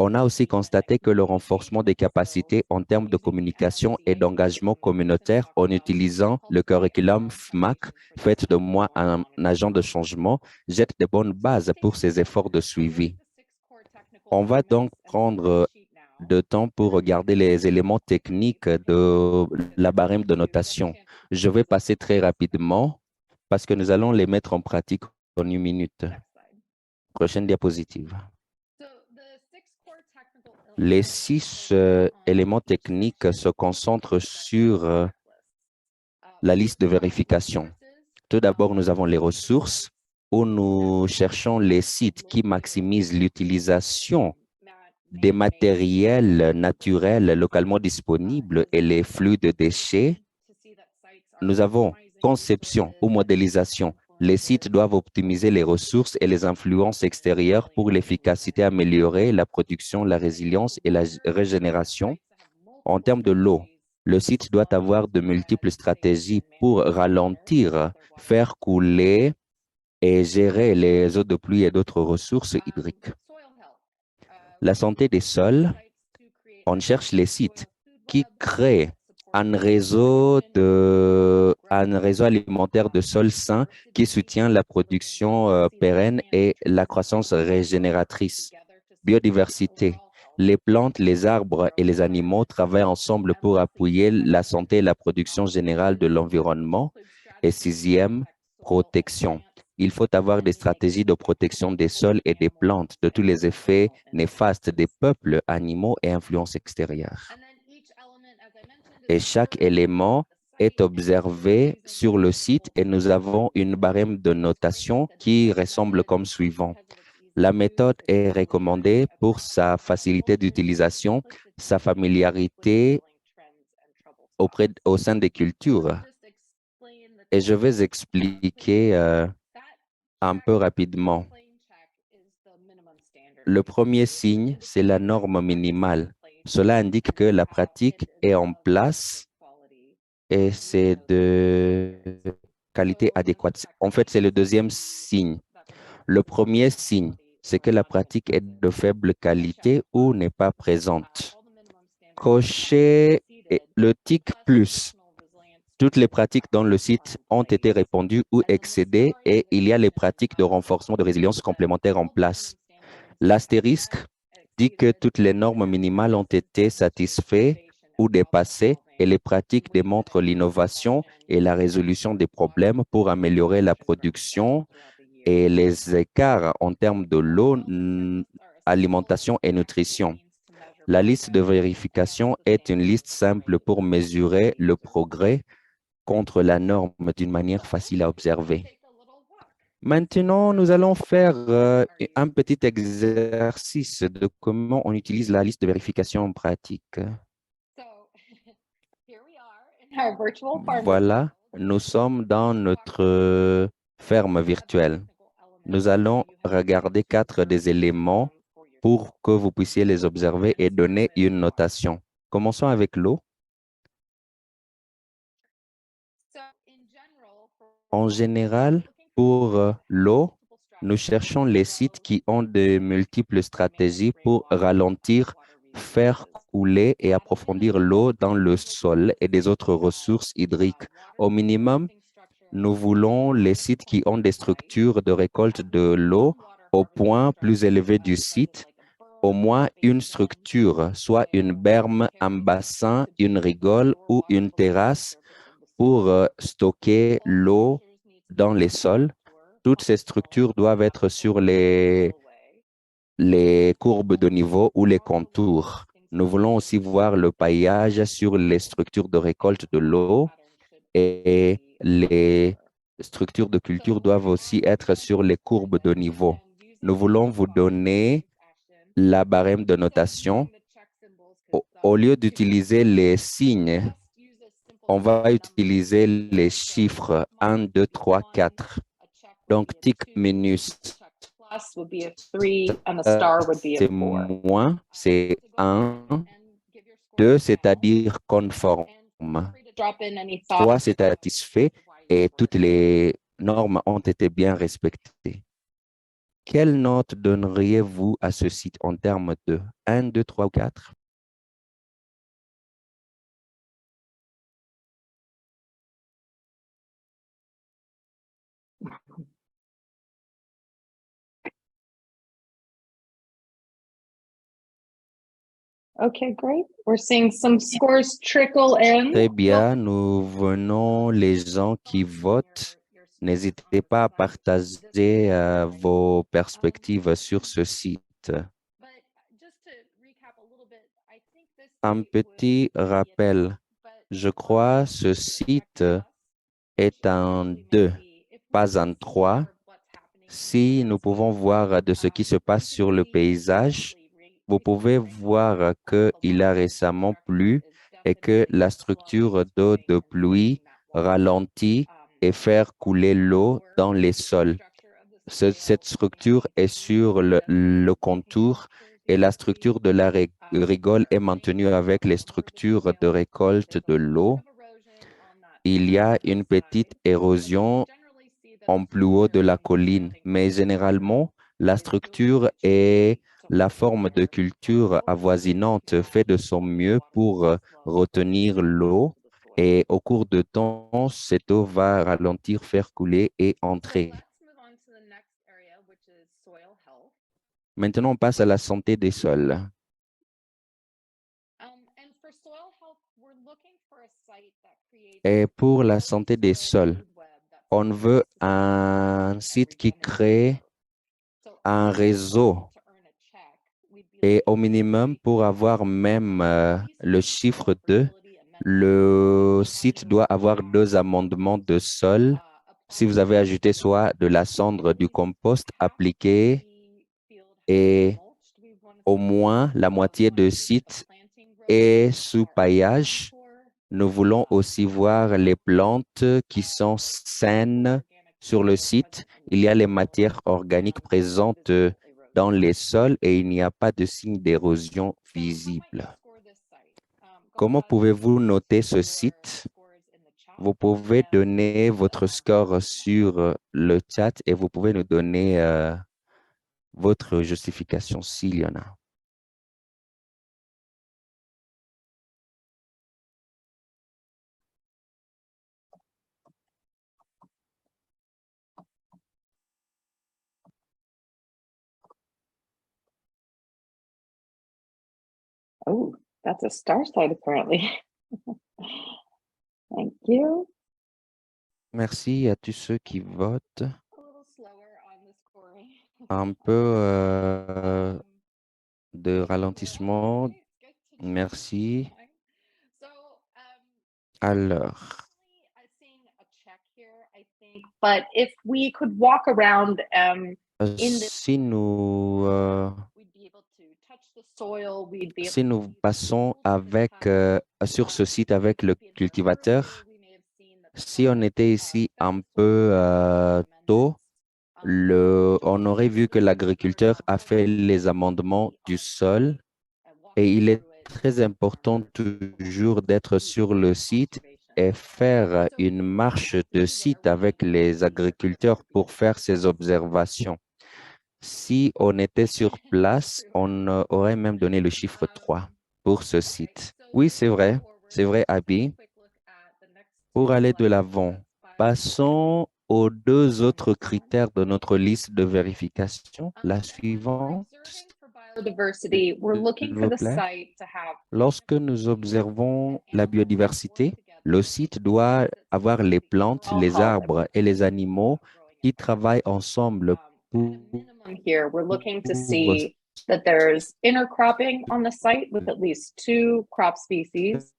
On a aussi constaté que le renforcement des capacités en termes de communication et d'engagement communautaire en utilisant le curriculum FMAC, Faites de moi un agent de changement, jette de bonnes bases pour ces efforts de suivi. On va donc prendre de temps pour regarder les éléments techniques de la barème de notation. Je vais passer très rapidement parce que nous allons les mettre en pratique en une minute. Prochaine diapositive. Les 6 éléments techniques se concentrent sur la liste de vérification. Tout d'abord, nous avons les ressources où nous cherchons les sites qui maximisent l'utilisation des matériels naturels localement disponibles et les flux de déchets. Nous avons conception ou modélisation. Les sites doivent optimiser les ressources et les influences extérieures pour l'efficacité améliorée, la production, la résilience et la régénération. En termes de l'eau, le site doit avoir de multiples stratégies pour ralentir, faire couler et gérer les eaux de pluie et d'autres ressources hydriques. La santé des sols, on cherche les sites qui créent un réseau alimentaire de sols sains qui soutient la production pérenne et la croissance régénératrice. Biodiversité. Les plantes, les arbres et les animaux travaillent ensemble pour appuyer la santé et la production générale de l'environnement. Et 6e, protection. Il faut avoir des stratégies de protection des sols et des plantes de tous les effets néfastes des peuples, animaux et influences extérieures. Et chaque élément est observé sur le site et nous avons une barème de notation qui ressemble comme suivant. La méthode est recommandée pour sa facilité d'utilisation, sa familiarité au sein des cultures. Et je vais expliquer un peu rapidement. Le premier signe, c'est la norme minimale. Cela indique que la pratique est en place et c'est de qualité adéquate. En fait, c'est le deuxième signe. Le premier signe, c'est que la pratique est de faible qualité ou n'est pas présente. Cochez le tic plus. Toutes les pratiques dans le site ont été répondues ou excédées et il y a les pratiques de renforcement de résilience complémentaires en place. L'astérisque dit que toutes les normes minimales ont été satisfaites ou dépassées et les pratiques démontrent l'innovation et la résolution des problèmes pour améliorer la production et les écarts en termes de l'eau, alimentation et nutrition. La liste de vérification est une liste simple pour mesurer le progrès contre la norme d'une manière facile à observer. Maintenant, nous allons faire un petit exercice de comment on utilise la liste de vérification en pratique. Voilà, nous sommes dans notre ferme virtuelle. Nous allons regarder 4 des éléments pour que vous puissiez les observer et donner une notation. Commençons avec l'eau. En général, pour l'eau, nous cherchons les sites qui ont de multiples stratégies pour ralentir, faire couler et approfondir l'eau dans le sol et des autres ressources hydriques. Au minimum, nous voulons les sites qui ont des structures de récolte de l'eau au point plus élevé du site, au moins une structure, soit une berme, un bassin, une rigole ou une terrasse pour stocker l'eau dans les sols. Toutes ces structures doivent être sur les courbes de niveau ou les contours. Nous voulons aussi voir le paillage sur les structures de récolte de l'eau et les structures de culture doivent aussi être sur les courbes de niveau. Nous voulons vous donner la barème de notation. Au lieu d'utiliser les signes, on va utiliser les chiffres 1, 2, 3, 4. Donc, tic minus, c'est moins, c'est 1. 2, c'est-à-dire conforme. 3, c'est satisfait et toutes les normes ont été bien respectées. Quelle note donneriez-vous à ce site en termes de 1, 2, 3 ou 4? Okay, great. We're seeing some scores trickle in. Très bien, nous venons les gens qui votent. N'hésitez pas à partager vos perspectives sur ce site. Un petit rappel, je crois ce site est un 2, pas un 3. Si nous pouvons voir de ce qui se passe sur le paysage, vous pouvez voir qu'il a récemment plu et que la structure d'eau de pluie ralentit et fait couler l'eau dans les sols. Cette structure est sur le contour et la structure de la rigole est maintenue avec les structures de récolte de l'eau. Il y a une petite érosion en plus haut de la colline, mais généralement, la structure et la forme de culture avoisinante fait de son mieux pour retenir l'eau et au cours de temps, cette eau va ralentir, faire couler et entrer. Maintenant, on passe à la santé des sols. Et pour la santé des sols, on veut un site qui crée un réseau et au minimum pour avoir même le chiffre 2, le site doit avoir 2 amendements de sol. Si vous avez ajouté soit de la cendre du compost appliqué et au moins la moitié de site est sous paillage. Nous voulons aussi voir les plantes qui sont saines sur le site. Il y a les matières organiques présentes dans les sols et il n'y a pas de signe d'érosion visible. Comment pouvez-vous noter ce site? Vous pouvez donner votre score sur le chat et vous pouvez nous donner votre justification s'il y en a. Oh, that's a star site apparently. Thank you. Merci à tous ceux qui votent. Un peu de ralentissement. Merci. Alors, But if we could walk around si nous passons avec, sur ce site avec le cultivateur, si on était ici un peu tôt, on aurait vu que l'agriculteur a fait les amendements du sol et il est très important toujours d'être sur le site et faire une marche de site avec les agriculteurs pour faire ces observations. Si on était sur place, on aurait même donné le chiffre 3 pour ce site. Oui, c'est vrai, Abby. Pour aller de l'avant, passons aux 2 autres critères de notre liste de vérification. La suivante, biodiversity, we're looking s'il for vous the plaît. site to have Lorsque nous observons la biodiversité, le site doit avoir les plantes, les arbres et les animaux qui travaillent ensemble pour here. We're looking to see that there's intercropping on the site with at least 2 crop species.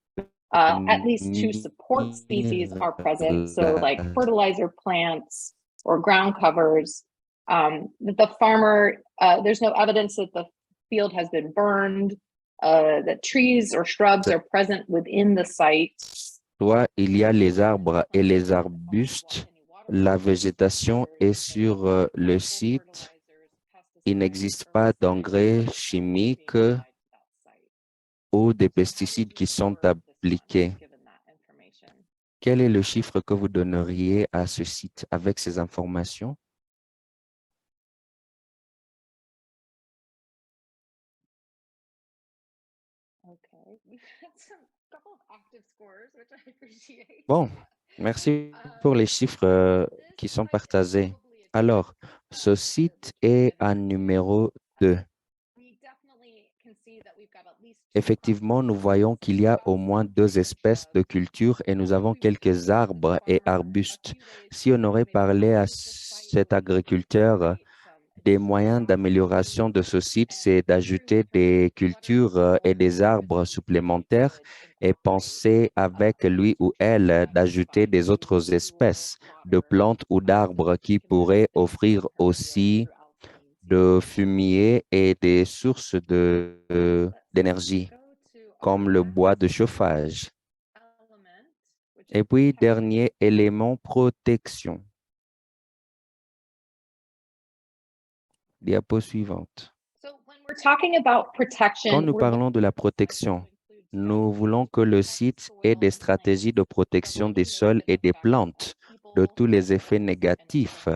At least 2 support species are present, so like fertilizer plants or ground covers. The farmer, there's no evidence that the field has been burned, that trees or shrubs are present within the site. Soit il y a les arbres et les arbustes, la végétation est sur le site. Il n'existe pas d'engrais chimiques ou des pesticides qui sont appliqués. Quel est le chiffre que vous donneriez à ce site avec ces informations? Bon, merci pour les chiffres qui sont partagés. Alors, ce site est à numéro 2. Effectivement, nous voyons qu'il y a au moins 2 espèces de cultures et nous avons quelques arbres et arbustes. Si on aurait parlé à cet agriculteur des moyens d'amélioration de ce site, c'est d'ajouter des cultures et des arbres supplémentaires et penser avec lui ou elle d'ajouter des autres espèces de plantes ou d'arbres qui pourraient offrir aussi de fumier et des sources d'énergie, comme le bois de chauffage. Et puis, dernier élément, protection. Diapo suivante. Quand nous parlons de la protection, nous voulons que le site ait des stratégies de protection des sols et des plantes de tous les effets négatifs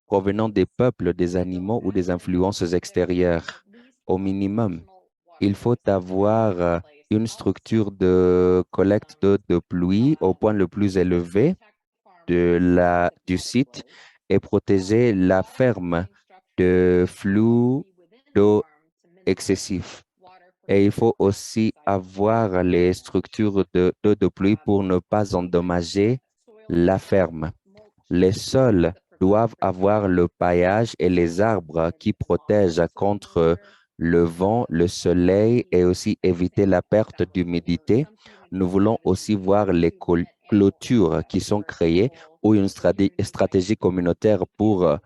provenant des peuples, des animaux ou des influences extérieures. Au minimum, il faut avoir une structure de collecte d'eau de pluie au point le plus élevé du site et protéger la ferme de flux d'eau excessif. Et il faut aussi avoir les structures d'eau de pluie pour ne pas endommager la ferme. Les sols doivent avoir le paillage et les arbres qui protègent contre le vent, le soleil et aussi éviter la perte d'humidité. Nous voulons aussi voir les clôtures qui sont créées ou une stratégie communautaire pour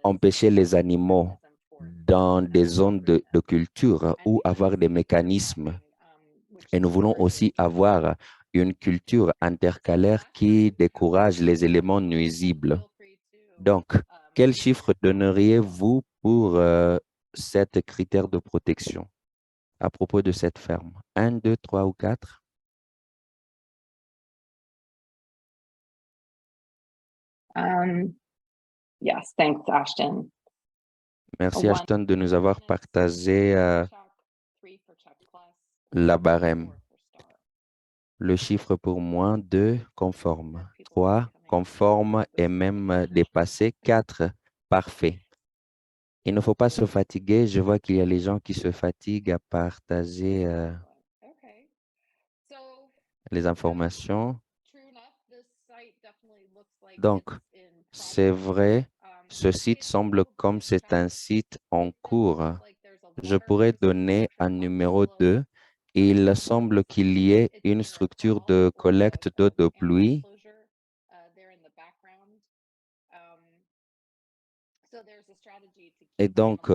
empêcher les animaux dans des zones de culture ou avoir des mécanismes. Et nous voulons aussi avoir une culture intercalaire qui décourage les éléments nuisibles. Donc, quel chiffre donneriez-vous pour cet critère de protection à propos de cette ferme? 1, 2, 3 ou 4? Yes, thanks, Ashton. Merci Ashton de nous avoir partagé la barème. Le chiffre pour moi, 2, conforme. 3, conforme et même dépassé. 4, parfait. Il ne faut pas se fatiguer. Je vois qu'il y a les gens qui se fatiguent à partager les informations. Donc, c'est vrai, ce site semble comme c'est un site en cours. Je pourrais donner un numéro 2. Il semble qu'il y ait une structure de collecte d'eau de pluie. Et donc,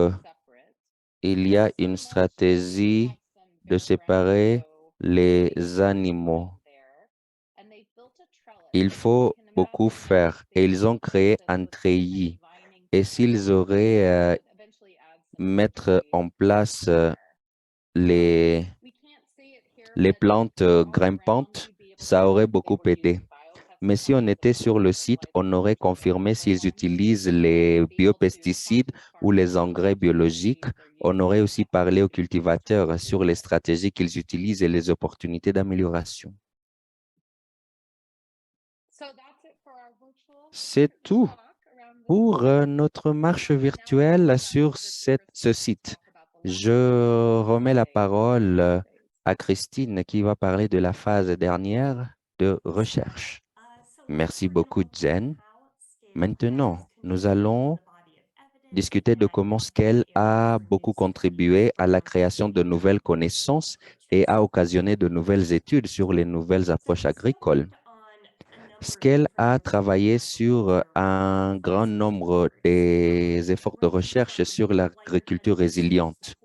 il y a une stratégie de séparer les animaux. Il faut beaucoup faire et ils ont créé un treillis. Et s'ils auraient mettre en place les plantes grimpantes, ça aurait beaucoup aidé. Mais si on était sur le site, on aurait confirmé s'ils utilisent les biopesticides ou les engrais biologiques. On aurait aussi parlé aux cultivateurs sur les stratégies qu'ils utilisent et les opportunités d'amélioration. C'est tout pour notre marche virtuelle sur ce site. Je remets la parole à Christine qui va parler de la phase dernière de recherche. Merci beaucoup, Jen. Maintenant, nous allons discuter de comment Scale a beaucoup contribué à la création de nouvelles connaissances et a occasionné de nouvelles études sur les nouvelles approches agricoles. Scale a travaillé sur un grand nombre des efforts de recherche sur l'agriculture résiliente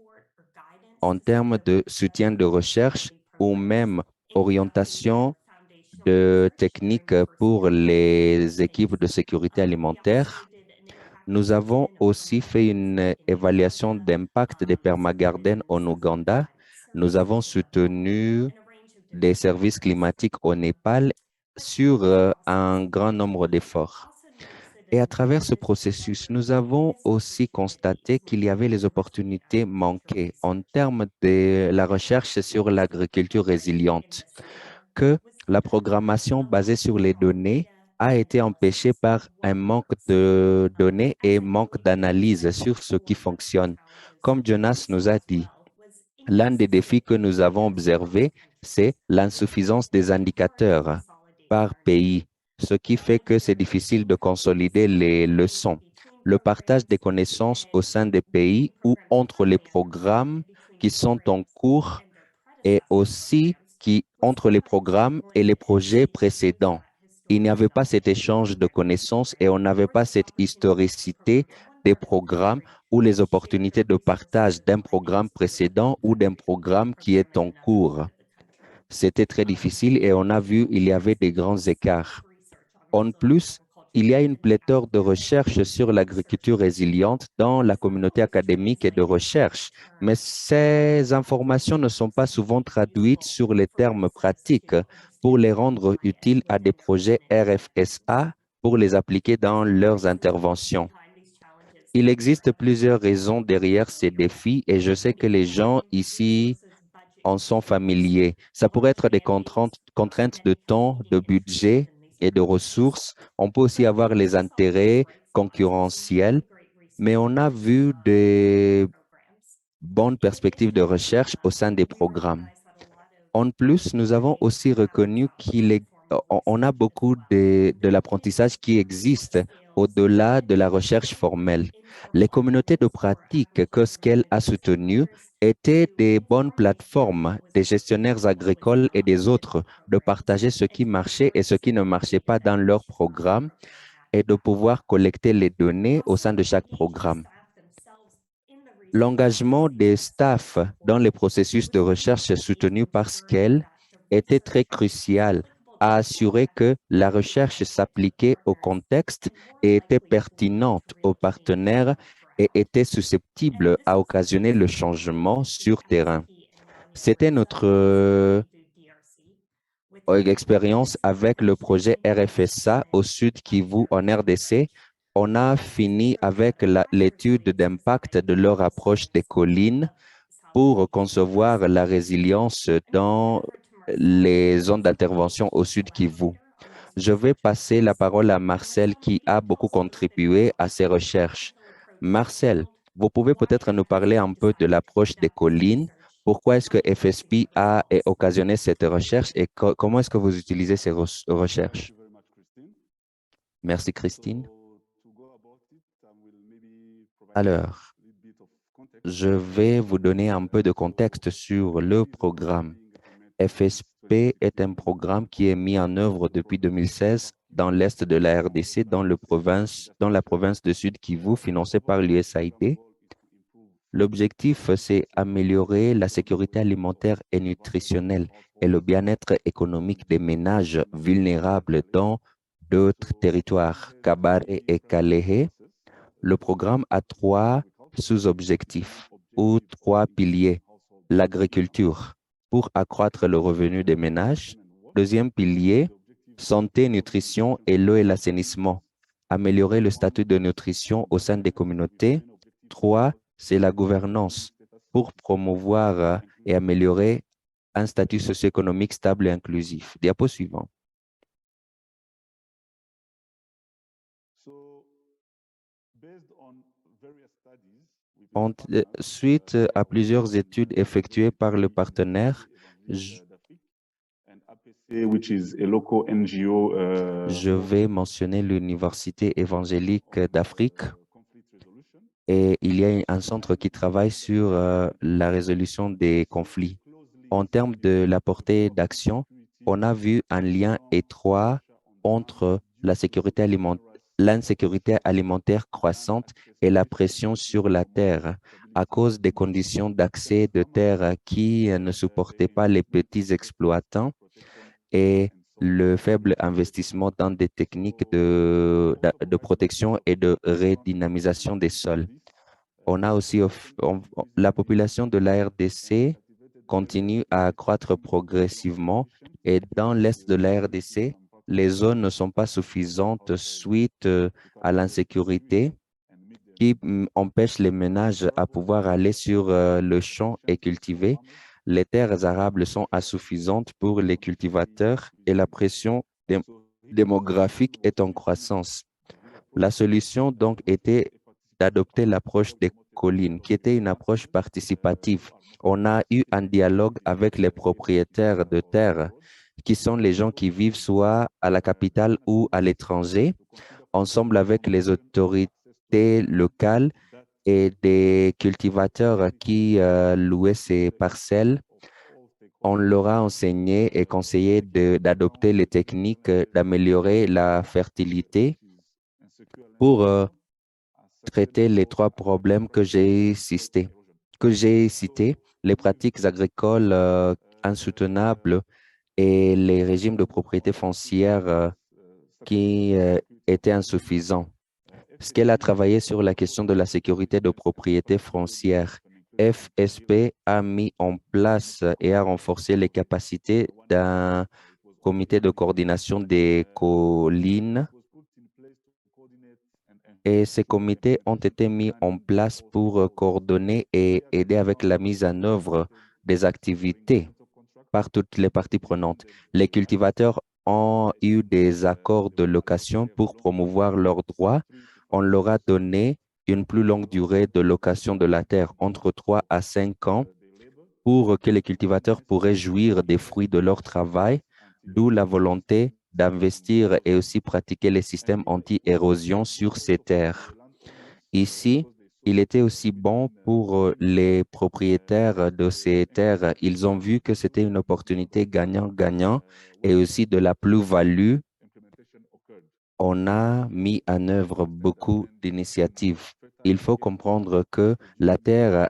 en termes de soutien de recherche ou même orientation de techniques pour les équipes de sécurité alimentaire. Nous avons aussi fait une évaluation d'impact des permagardens en Ouganda. Nous avons soutenu des services climatiques au Népal sur un grand nombre d'efforts. Et à travers ce processus, nous avons aussi constaté qu'il y avait les opportunités manquées en termes de la recherche sur l'agriculture résiliente, que la programmation basée sur les données a été empêchée par un manque de données et manque d'analyse sur ce qui fonctionne. Comme Jonas nous a dit, l'un des défis que nous avons observés, c'est l'insuffisance des indicateurs par pays, ce qui fait que c'est difficile de consolider les leçons. Le partage des connaissances au sein des pays ou entre les programmes qui sont en cours et aussi entre les programmes et les projets précédents. Il n'y avait pas cet échange de connaissances et on n'avait pas cette historicité des programmes ou les opportunités de partage d'un programme précédent ou d'un programme qui est en cours. C'était très difficile et on a vu il y avait des grands écarts. En plus, il y a une pléthore de recherches sur l'agriculture résiliente dans la communauté académique et de recherche, mais ces informations ne sont pas souvent traduites sur les termes pratiques pour les rendre utiles à des projets RFSA pour les appliquer dans leurs interventions. Il existe plusieurs raisons derrière ces défis et je sais que les gens ici en sont familiers. Ça pourrait être des contraintes de temps, de budget et de ressources. On peut aussi avoir les intérêts concurrentiels, mais on a vu des bonnes perspectives de recherche au sein des programmes. En plus, nous avons aussi reconnu on a beaucoup de l'apprentissage qui existe au-delà de la recherche formelle. Les communautés de pratique que Scale a soutenues étaient des bonnes plateformes des gestionnaires agricoles et des autres de partager ce qui marchait et ce qui ne marchait pas dans leur programme et de pouvoir collecter les données au sein de chaque programme. L'engagement des staffs dans les processus de recherche soutenus par Scale était très crucial à assurer que la recherche s'appliquait au contexte et était pertinente aux partenaires et était susceptible à occasionner le changement sur terrain. C'était notre expérience avec le projet RFSA au Sud Kivu en RDC. On a fini avec l'étude d'impact de leur approche des collines pour concevoir la résilience dans les zones d'intervention au Sud Kivu. Je vais passer la parole à Marcel qui a beaucoup contribué à ces recherches. Marcel, vous pouvez peut-être nous parler un peu de l'approche des collines. Pourquoi est-ce que FSP a occasionné cette recherche et comment est-ce que vous utilisez ces recherches? Merci, Christine. Alors, je vais vous donner un peu de contexte sur le programme. FSP est un programme qui est mis en œuvre depuis 2016 dans l'est de la RDC, dans la province de Sud Kivu, financé par l'USAID. L'objectif, c'est améliorer la sécurité alimentaire et nutritionnelle et le bien-être économique des ménages vulnérables dans d'autres territoires, Kabare et Kalehe. Le programme a trois sous-objectifs ou trois piliers. L'agriculture pour accroître le revenu des ménages. Deuxième pilier, santé, nutrition et l'eau et l'assainissement. Améliorer le statut de nutrition au sein des communautés. Trois, c'est la gouvernance pour promouvoir et améliorer un statut socio-économique stable et inclusif. Diapo suivant. Suite à plusieurs études effectuées par le partenaire, je vais mentionner l'Université évangélique d'Afrique et il y a un centre qui travaille sur la résolution des conflits. En termes de la portée d'action, on a vu un lien étroit entre l'insécurité alimentaire croissante et la pression sur la terre à cause des conditions d'accès de terre qui ne supportaient pas les petits exploitants et le faible investissement dans des techniques de protection et de redynamisation des sols. On a aussi la population de la RDC continue à accroître progressivement et dans l'est de la RDC, les zones ne sont pas suffisantes suite à l'insécurité qui empêche les ménages à pouvoir aller sur le champ et cultiver. Les terres arables sont insuffisantes pour les cultivateurs et la pression démographique est en croissance. La solution donc était d'adopter l'approche des collines, qui était une approche participative. On a eu un dialogue avec les propriétaires de terres, qui sont les gens qui vivent soit à la capitale ou à l'étranger, ensemble avec les autorités locales et des cultivateurs qui louaient ces parcelles. On leur a enseigné et conseillé d'adopter les techniques d'améliorer la fertilité pour traiter les trois problèmes que j'ai cités, les pratiques agricoles insoutenables et les régimes de propriété foncière qui étaient insuffisants. Ce qu'elle a travaillé sur la question de la sécurité de propriété foncière. FSP a mis en place et a renforcé les capacités d'un comité de coordination des collines et ces comités ont été mis en place pour coordonner et aider avec la mise en œuvre des activités par toutes les parties prenantes. Les cultivateurs ont eu des accords de location pour promouvoir leurs droits. On leur a donné une plus longue durée de location de la terre, entre 3 à 5 ans, pour que les cultivateurs pourraient jouir des fruits de leur travail, d'où la volonté d'investir et aussi pratiquer les systèmes anti-érosion sur ces terres. Ici, il était aussi bon pour les propriétaires de ces terres. Ils ont vu que c'était une opportunité gagnant-gagnant et aussi de la plus-value. On a mis en œuvre beaucoup d'initiatives. Il faut comprendre que la terre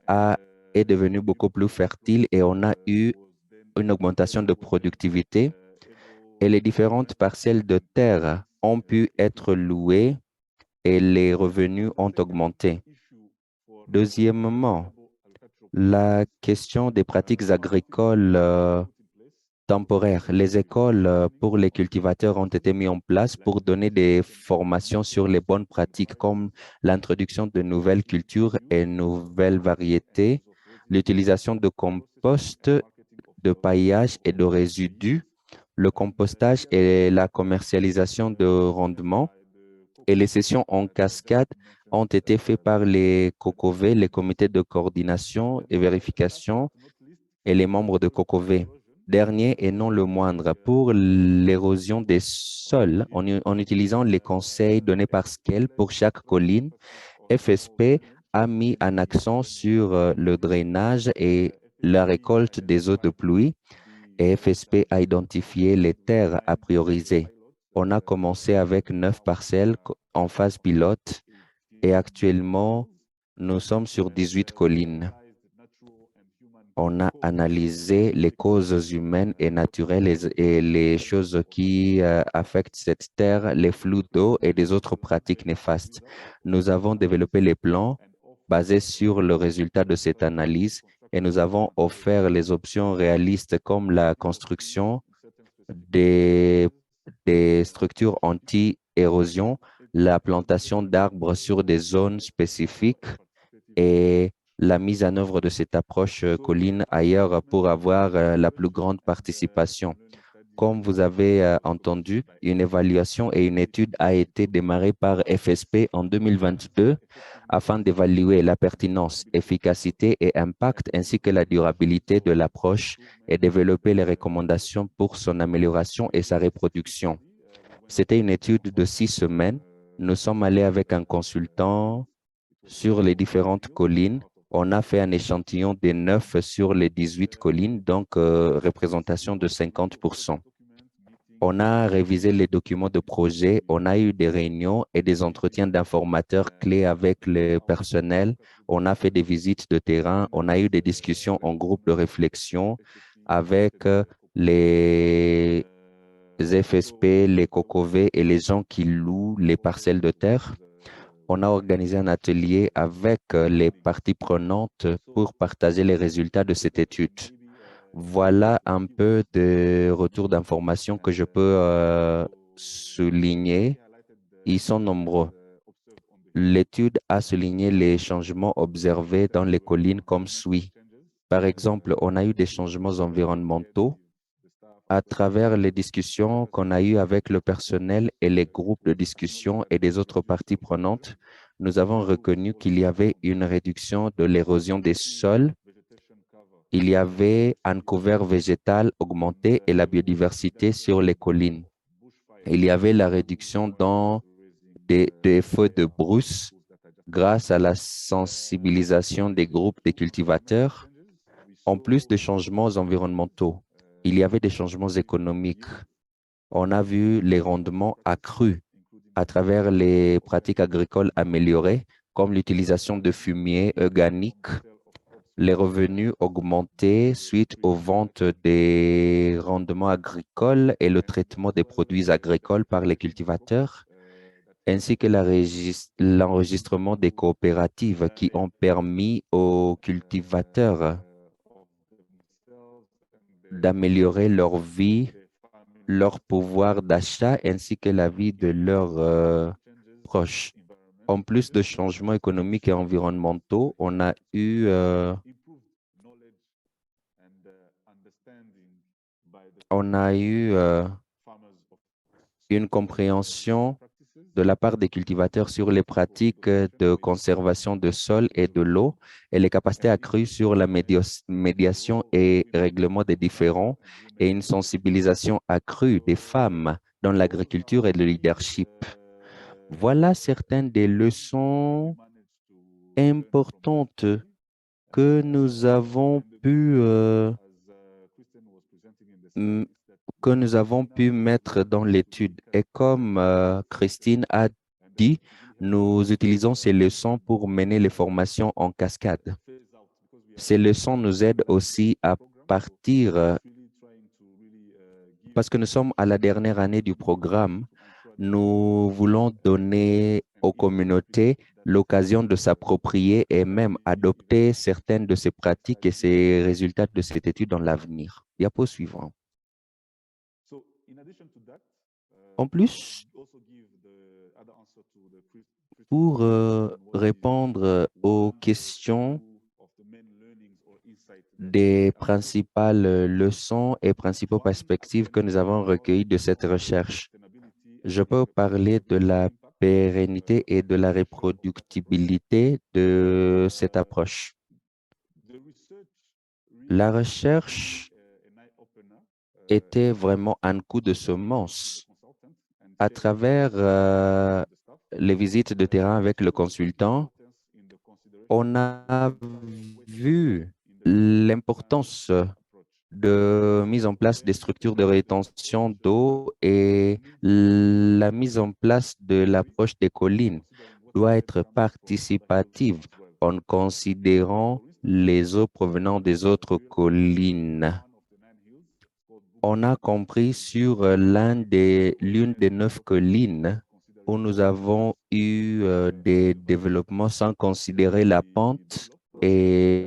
est devenue beaucoup plus fertile et on a eu une augmentation de productivité et les différentes parcelles de terre ont pu être louées et les revenus ont augmenté. Deuxièmement, la question des pratiques agricoles temporaires. Les écoles pour les cultivateurs ont été mises en place pour donner des formations sur les bonnes pratiques comme l'introduction de nouvelles cultures et nouvelles variétés, l'utilisation de compost, de paillage et de résidus, le compostage et la commercialisation de rendements. Et les sessions en cascade ont été faites par les COCOV, les comités de coordination et vérification et les membres de COCOV. Dernier et non le moindre, pour l'érosion des sols, en utilisant les conseils donnés par Scale pour chaque colline, FSP a mis un accent sur le drainage et la récolte des eaux de pluie et FSP a identifié les terres à prioriser. On a commencé avec 9 parcelles en phase pilote et actuellement, nous sommes sur 18 collines. On a analysé les causes humaines et naturelles et les choses qui affectent cette terre, les flux d'eau et des autres pratiques néfastes. Nous avons développé les plans basés sur le résultat de cette analyse et nous avons offert les options réalistes comme la construction des structures anti-érosion, la plantation d'arbres sur des zones spécifiques et la mise en œuvre de cette approche colline ailleurs pour avoir la plus grande participation. Comme vous avez entendu, une évaluation et une étude a été démarrée par FSP en 2022 afin d'évaluer la pertinence, efficacité et impact ainsi que la durabilité de l'approche et développer les recommandations pour son amélioration et sa reproduction. C'était une étude de 6 semaines. Nous sommes allés avec un consultant sur les différentes collines. On a fait un échantillon des 9 sur les 18 collines, donc représentation de 50%. On a révisé les documents de projet, on a eu des réunions et des entretiens d'informateurs clés avec le personnel, on a fait des visites de terrain, on a eu des discussions en groupe de réflexion avec les FSP, les COCOV et les gens qui louent les parcelles de terre. On a organisé un atelier avec les parties prenantes pour partager les résultats de cette étude. Voilà un peu de retour d'informations que je peux soulignés, ils sont nombreux. L'étude a souligné les changements observés dans les collines comme suit. Par exemple, on a eu des changements environnementaux à travers les discussions qu'on a eues avec le personnel et les groupes de discussion et des autres parties prenantes. Nous avons reconnu qu'il y avait une réduction de l'érosion des sols. Il y avait un couvert végétal augmenté et la biodiversité sur les collines. Il y avait la réduction dans des feux de brousse grâce à la sensibilisation des groupes de cultivateurs. En plus des changements environnementaux, il y avait des changements économiques. On a vu les rendements accrus à travers les pratiques agricoles améliorées, comme l'utilisation de fumier organique, les revenus augmentés suite aux ventes des rendements agricoles et le traitement des produits agricoles par les cultivateurs, ainsi que l'enregistrement des coopératives qui ont permis aux cultivateurs d'améliorer leur vie, leur pouvoir d'achat, ainsi que la vie de leurs proches. En plus de changements économiques et environnementaux, on a eu une compréhension de la part des cultivateurs sur les pratiques de conservation de sol et de l'eau et les capacités accrues sur la médiation et règlement des différends et une sensibilisation accrue des femmes dans l'agriculture et le leadership. Voilà certaines des leçons importantes que nous avons pu mettre dans l'étude. Et comme Christine a dit, nous utilisons ces leçons pour mener les formations en cascade. Ces leçons nous aident aussi à partir, parce que nous sommes à la dernière année du programme, nous voulons donner aux communautés l'occasion de s'approprier et même adopter certaines de ces pratiques et ces résultats de cette étude dans l'avenir. Diapo suivant. En plus, pour répondre aux questions des principales leçons et principales perspectives que nous avons recueillies de cette recherche, je peux parler de la pérennité et de la reproductibilité de cette approche. La recherche était vraiment un coup de semence. À travers les visites de terrain avec le consultant, on a vu l'importance de mise en place des structures de rétention d'eau et la mise en place de l'approche des collines doit être participative en considérant les eaux provenant des autres collines. On a compris sur l'une des 9 collines où nous avons eu des développements sans considérer la pente et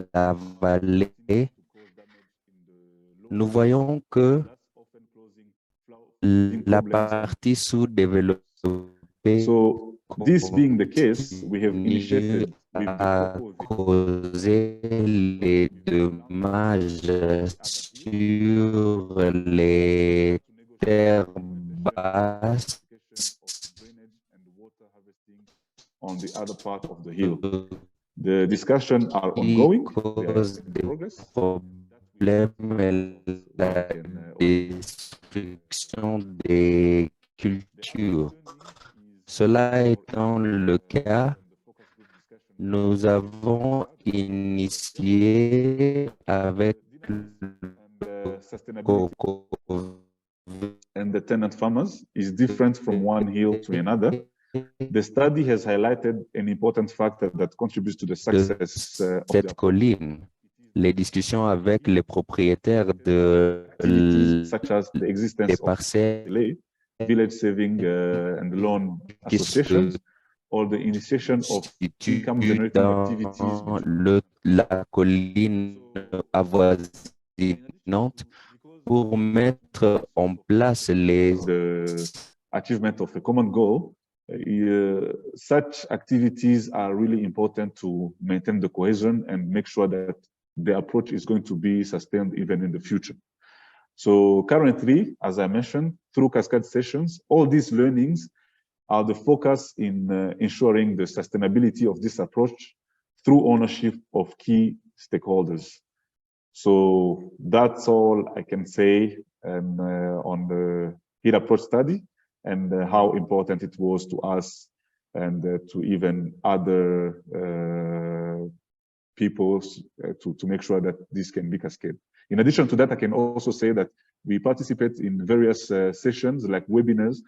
la vallée. Nous voyons que la partie sous-développée This being the case, we have initiated à causer les dommages sur les terres basses on the other part of the hill. The discussions are ongoing. Cause des problèmes et la destruction des cultures. Cela étant le cas, nous avons initié avec and the tenant farmers is different from one hill to another. The study has highlighted an important factor that contributes to the success of cette colline. Les discussions avec les propriétaires such as the existence des of parcelles village saving and loan associations, or the initiation of income generating activities. La colline avoisinante pour mettre en place les the achievement of a common goal, such activities are really important to maintain the cohesion and make sure that the approach is going to be sustained even in the future. So currently, as I mentioned, through Cascade sessions, all these learnings are the focus in ensuring the sustainability of this approach through ownership of key stakeholders. So that's all I can say on the HEAL approach study and how important it was to us and to even other people to make sure that this can be cascaded. In addition to that, I can also say that we participate in various sessions like webinars,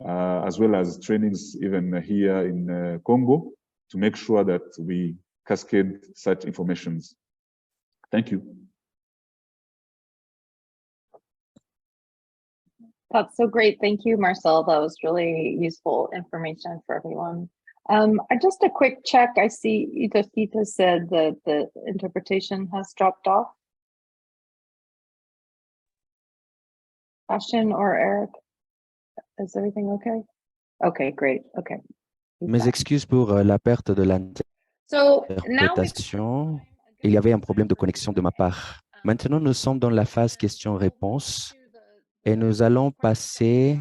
as well as trainings even here in Congo to make sure that we cascade such informations. Thank you. That's so great. Thank you, Marcel. That was really useful information for everyone. Just a quick check. I see Idafita said that the interpretation has dropped off. Ashton or Eric, is everything okay? Okay, great. Okay. Mes excuses pour la perte de So now l'interprétation. Il y avait un problème de connexion de ma part. Maintenant, nous sommes dans la phase questions-réponses et nous allons passer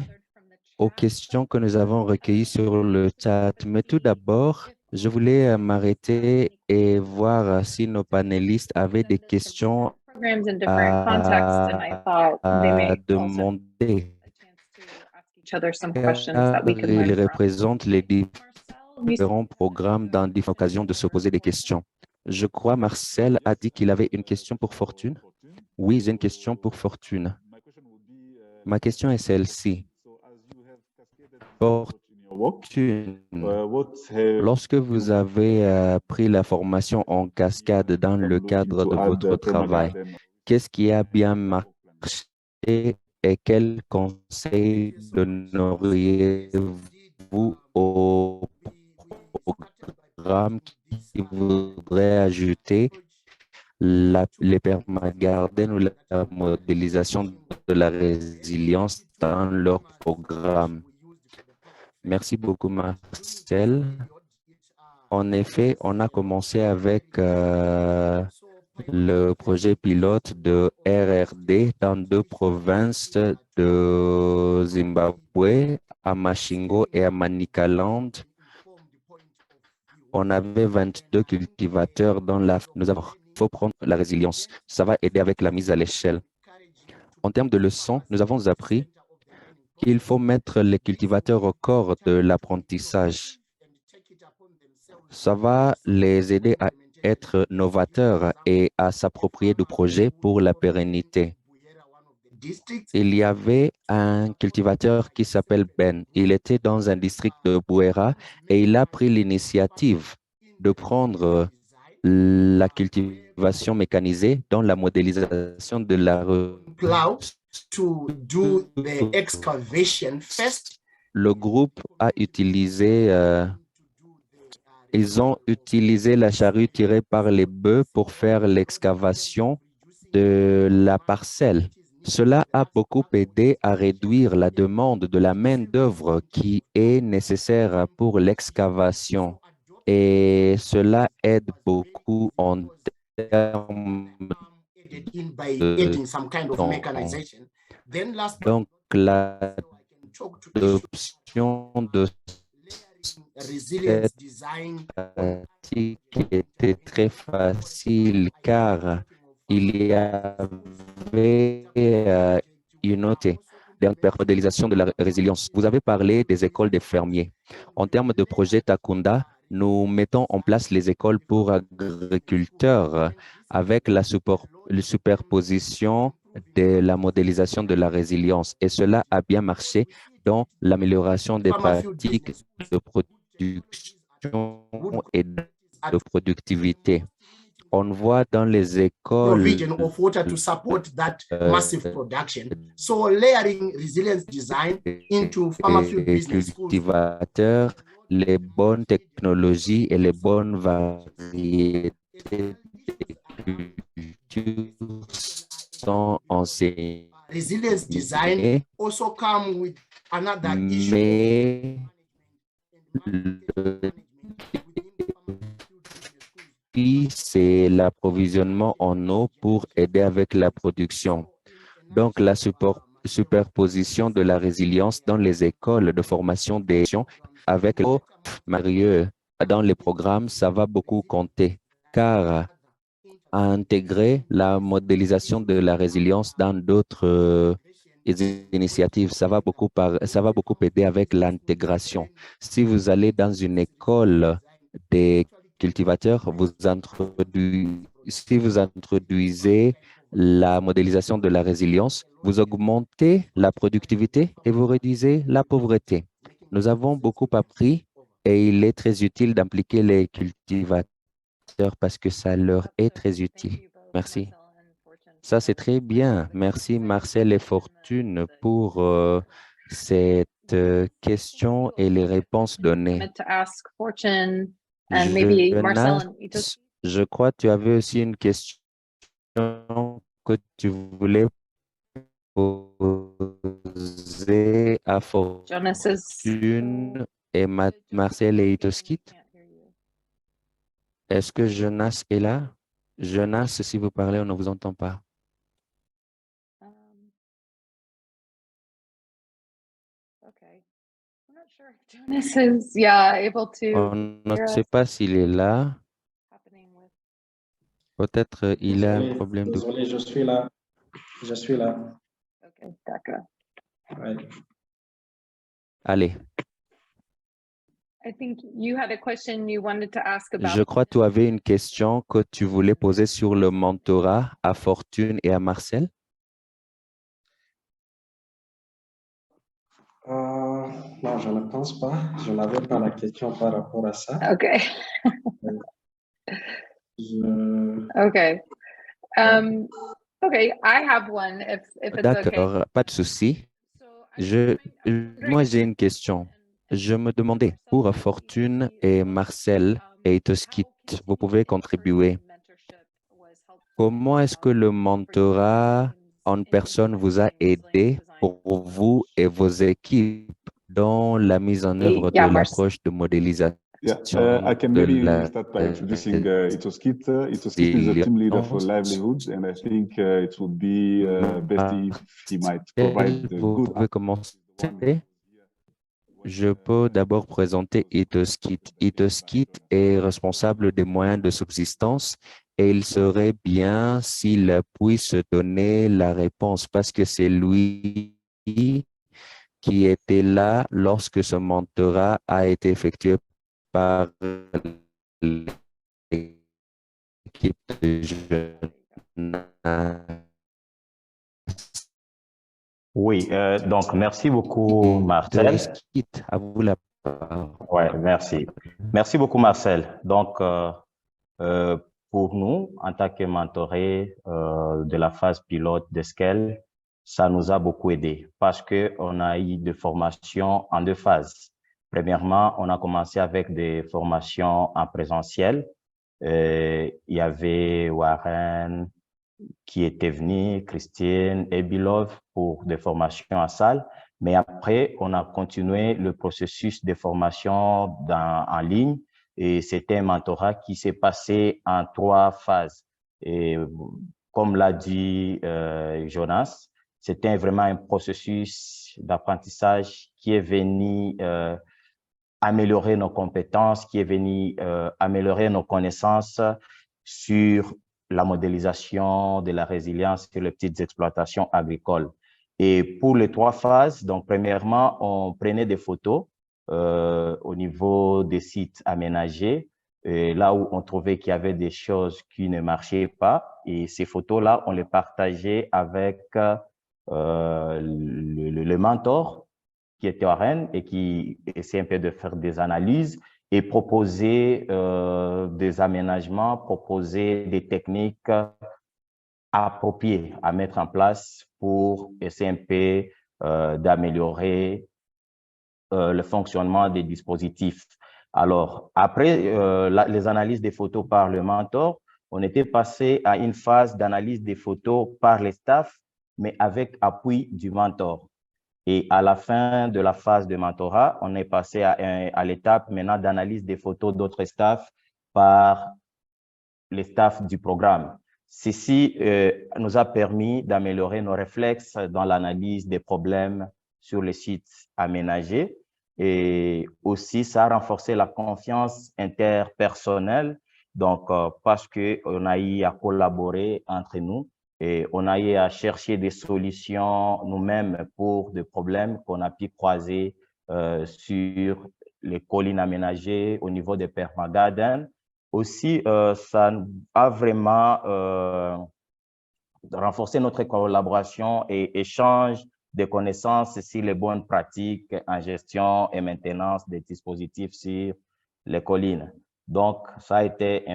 aux questions que nous avons recueillies sur le chat. Mais tout d'abord, je voulais m'arrêter et voir si nos panélistes avaient des questions à demander. Car ils représentent les différents programmes dans différentes occasions de se poser des questions. Je crois Marcel a dit qu'il avait une question pour Fortune. Oui, j'ai une question pour Fortune. Ma question est celle-ci. Fortune, lorsque vous avez pris la formation en cascade dans le cadre de votre travail, qu'est-ce qui a bien marché et quels conseils donneriez-vous aux programmes qui voudraient ajouter les permagarden ou la modélisation de la résilience dans leur programme? Merci beaucoup, Marcel. En effet, on a commencé avec le projet pilote de RRD dans 2 provinces de Zimbabwe, à Mashingo et à Manicaland. On avait 22 cultivateurs dans la... Il faut prendre la résilience. Ça va aider avec la mise à l'échelle. En termes de leçons, nous avons appris qu'il faut mettre les cultivateurs au corps de l'apprentissage. Ça va les aider à être novateurs et à s'approprier du projet pour la pérennité. Il y avait un cultivateur qui s'appelle Ben. Il était dans un district de Bouera et il a pris l'initiative de prendre la cultivation mécanisée dans la modélisation de la Le groupe a utilisé, ils ont utilisé la charrue tirée par les bœufs pour faire l'excavation de la parcelle. Cela a beaucoup aidé à réduire la demande de la main-d'œuvre qui est nécessaire pour l'excavation. Et cela aide beaucoup en termes donc, l'adoption de cette pratique était très facile car il y avait une autre modélisation de la résilience. Vous avez parlé des écoles des fermiers. En termes de projet Takunda, nous mettons en place les écoles pour agriculteurs avec la superposition de la modélisation de la résilience. Et cela a bien marché dans l'amélioration des pratiques de production et de productivité. On voit dans les écoles cultivateurs les bonnes technologies et les bonnes variétés de cultures sont enseignés, resilience design also come with another issue. mais c'est l'approvisionnement en eau pour aider avec la production. Donc, la superposition de la résilience dans les écoles de formation des avec l'eau, Mario, dans les programmes, ça va beaucoup compter, car intégrer la modélisation de la résilience dans d'autres initiatives, ça va beaucoup aider avec l'intégration. Si vous allez dans une école des cultivateurs, si vous introduisez la modélisation de la résilience, vous augmentez la productivité et vous réduisez la pauvreté. Nous avons beaucoup appris et il est très utile d'impliquer les cultivateurs parce que ça leur est très utile. Merci. Ça, c'est très bien. Merci, Marcel et Fortune, pour cette question et les réponses données. Je crois que tu avais aussi une question que tu voulais poser à Fortune et Marcel et Itoskit. Est-ce que Jonas est là? Jonas, si vous parlez, on ne vous entend pas. On ne sait pas s'il est là. Peut-être il a un problème de... Désolé, je suis là. Je suis là. Okay, d'accord. Ouais. Allez. I think you had a question you wanted to ask about. Je crois que tu avais une question que tu voulais poser sur le mentorat à Fortune et à Marcel. Non, je ne pense pas. Je n'avais pas la question par rapport à ça. Okay. Okay. Okay, I have one if it's D'accord, okay. pas de souci. Moi, j'ai une question. Je me demandais, pour Fortune et Marcel et Itoskit, vous pouvez contribuer. Comment est-ce que le mentorat en personne vous a aidé pour vous et vos équipes dans la mise en œuvre de l'approche de modélisation? Yeah, I can maybe start by introducing Itoskit. Itoskit is a team leader for livelihoods, and I think it would be best if he might provide the Vous good. pouvez commencer. Je peux d'abord présenter Itoskit. Itoskit est responsable des moyens de subsistance et il serait bien s'il puisse donner la réponse parce que c'est lui qui était là lorsque ce mentorat a été effectué par l'équipe de jeunes. Oui, donc merci beaucoup, Marcel. À vous la parole. Ouais, merci. Merci beaucoup, Marcel. Donc, pour nous, en tant que mentorés de la phase pilote d'Esquel, ça nous a beaucoup aidé parce qu'on a eu des formations en deux phases. Premièrement, on a commencé avec des formations en présentiel. Il y avait Warren qui était venu, Christine et Bilov pour des formations en salle. Mais après, on a continué le processus de formation en ligne et c'était un mentorat qui s'est passé en 3 phases. Et comme l'a dit Jonas, c'était vraiment un processus d'apprentissage qui est venu améliorer nos compétences, qui est venu améliorer nos connaissances sur la modélisation de la résilience sur les petites exploitations agricoles. Et pour les 3 phases, donc premièrement, on prenait des photos au niveau des sites aménagés, là où on trouvait qu'il y avait des choses qui ne marchaient pas. Et ces photos-là, on les partageait avec le mentor qui était à Rennes et qui essaie un peu de faire des analyses et proposer des aménagements, proposer des techniques appropriées à mettre en place pour essayer un peu d'améliorer le fonctionnement des dispositifs. Alors, après les analyses des photos par le mentor, On était passé à une phase d'analyse des photos par les staffs, mais avec appui du mentor. Et à la fin de la phase de mentorat, on est passé à l'étape maintenant d'analyse des photos d'autres staffs par les staffs du programme. Ceci nous a permis d'améliorer nos réflexes dans l'analyse des problèmes sur les sites aménagés et aussi ça a renforcé la confiance interpersonnelle donc parce qu'on a eu à collaborer entre nous et on a eu à chercher des solutions nous-mêmes pour des problèmes qu'on a pu croiser sur les collines aménagées au niveau des permagardens. Aussi, ça a vraiment renforcé notre collaboration et échange de connaissances sur les bonnes pratiques en gestion et maintenance des dispositifs sur les collines. Donc, ça a été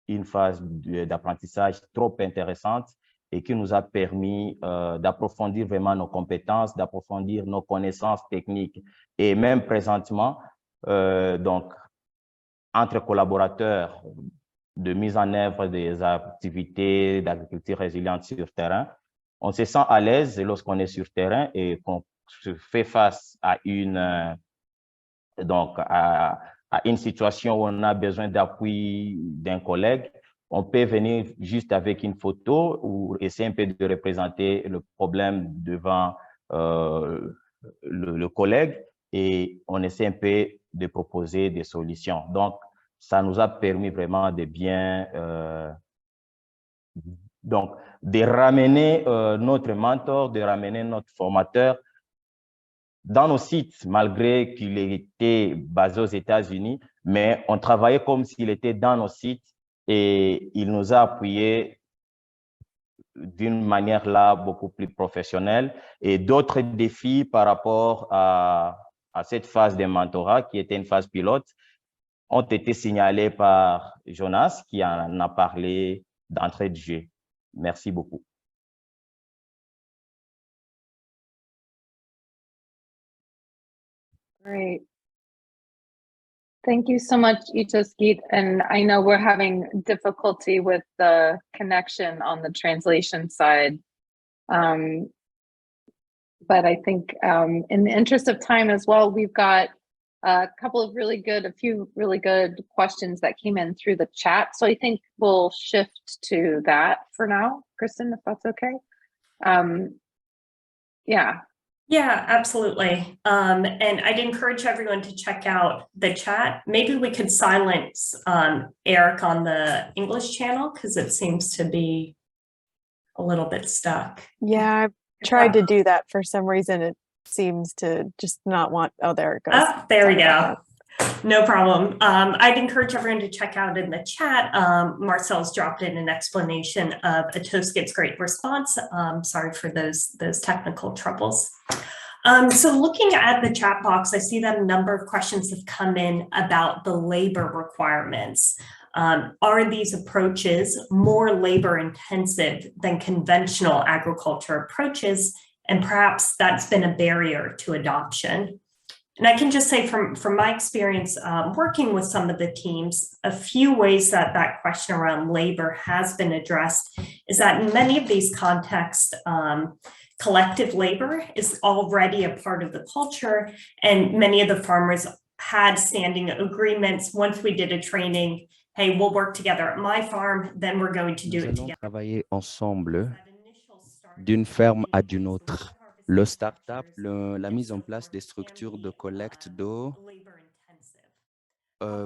une phase d'apprentissage trop intéressante et qui nous a permis d'approfondir vraiment nos compétences, d'approfondir nos connaissances techniques. Et même présentement, donc, entre collaborateurs de mise en œuvre des activités d'agriculture résiliente sur terrain, on se sent à l'aise lorsqu'on est sur terrain et qu'on se fait face à une situation où on a besoin d'appui d'un collègue. On peut venir juste avec une photo ou essayer un peu de représenter le problème devant le collègue et on essaie un peu de proposer des solutions. Donc, ça nous a permis vraiment de bien de ramener notre mentor, de ramener notre formateur dans nos sites, malgré qu'il était basé aux États-Unis, mais on travaillait comme s'il était dans nos sites et il nous a appuyés d'une manière là beaucoup plus professionnelle. Et d'autres défis par rapport à cette phase de mentorat qui était une phase pilote ont été signalés par Jonas qui en a parlé d'entrée de jeu. Merci beaucoup. Great. Thank you so much, Itoskit. And I know we're having difficulty with the connection on the translation side. But I think in the interest of time as well, we've got a few really good questions that came in through the chat. So I think we'll shift to that for now, Kristen, if that's okay. Yeah. Yeah, absolutely. And I'd encourage everyone to check out the chat. Maybe we could silence Eric on the English channel because it seems to be a little bit stuck. Yeah, I've tried to do that. For some reason, it seems to just not want, oh, there it goes. Oh, there we go. No problem. I'd encourage everyone to check out in the chat. Marcel's dropped in an explanation of Itoskit's great response. Sorry for those technical troubles. So looking at the chat box, I see that a number of questions have come in about the labor requirements. Are these approaches more labor intensive than conventional agriculture approaches? And perhaps that's been a barrier to adoption. And I can just say from my experience working with some of the teams, a few ways that question around labor has been addressed is that in many of these contexts, collective labor is already a part of the culture, and many of the farmers had standing agreements. Once we did a training, hey, we'll work together at my farm, then we're going to do it together. Travailler ensemble d'une ferme à d'une autre. Le start-up, la mise en place des structures de collecte d'eau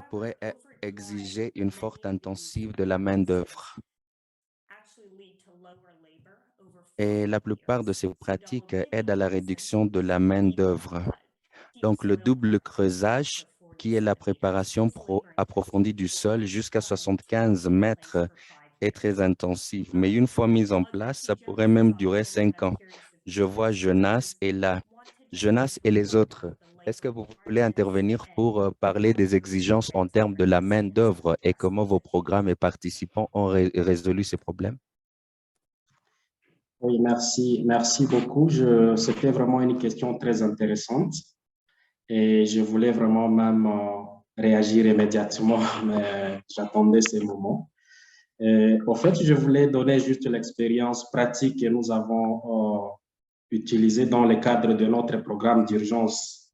pourrait exiger une forte intensive de la main-d'œuvre. Et la plupart de ces pratiques aident à la réduction de la main-d'œuvre. Donc, le double creusage, qui est la préparation approfondie du sol jusqu'à 75 mètres, est très intensif. Mais une fois mise en place, ça pourrait même durer 5 ans. Je vois Jonas est là. Jonas et les autres, est-ce que vous voulez intervenir pour parler des exigences en termes de la main-d'œuvre et comment vos programmes et participants ont résolu ces problèmes? Oui, merci. Merci beaucoup. C'était vraiment une question très intéressante et je voulais vraiment même réagir immédiatement, mais j'attendais ces moments. Au fait, je voulais donner juste l'expérience pratique que nous avons utilisée dans le cadre de notre programme d'urgence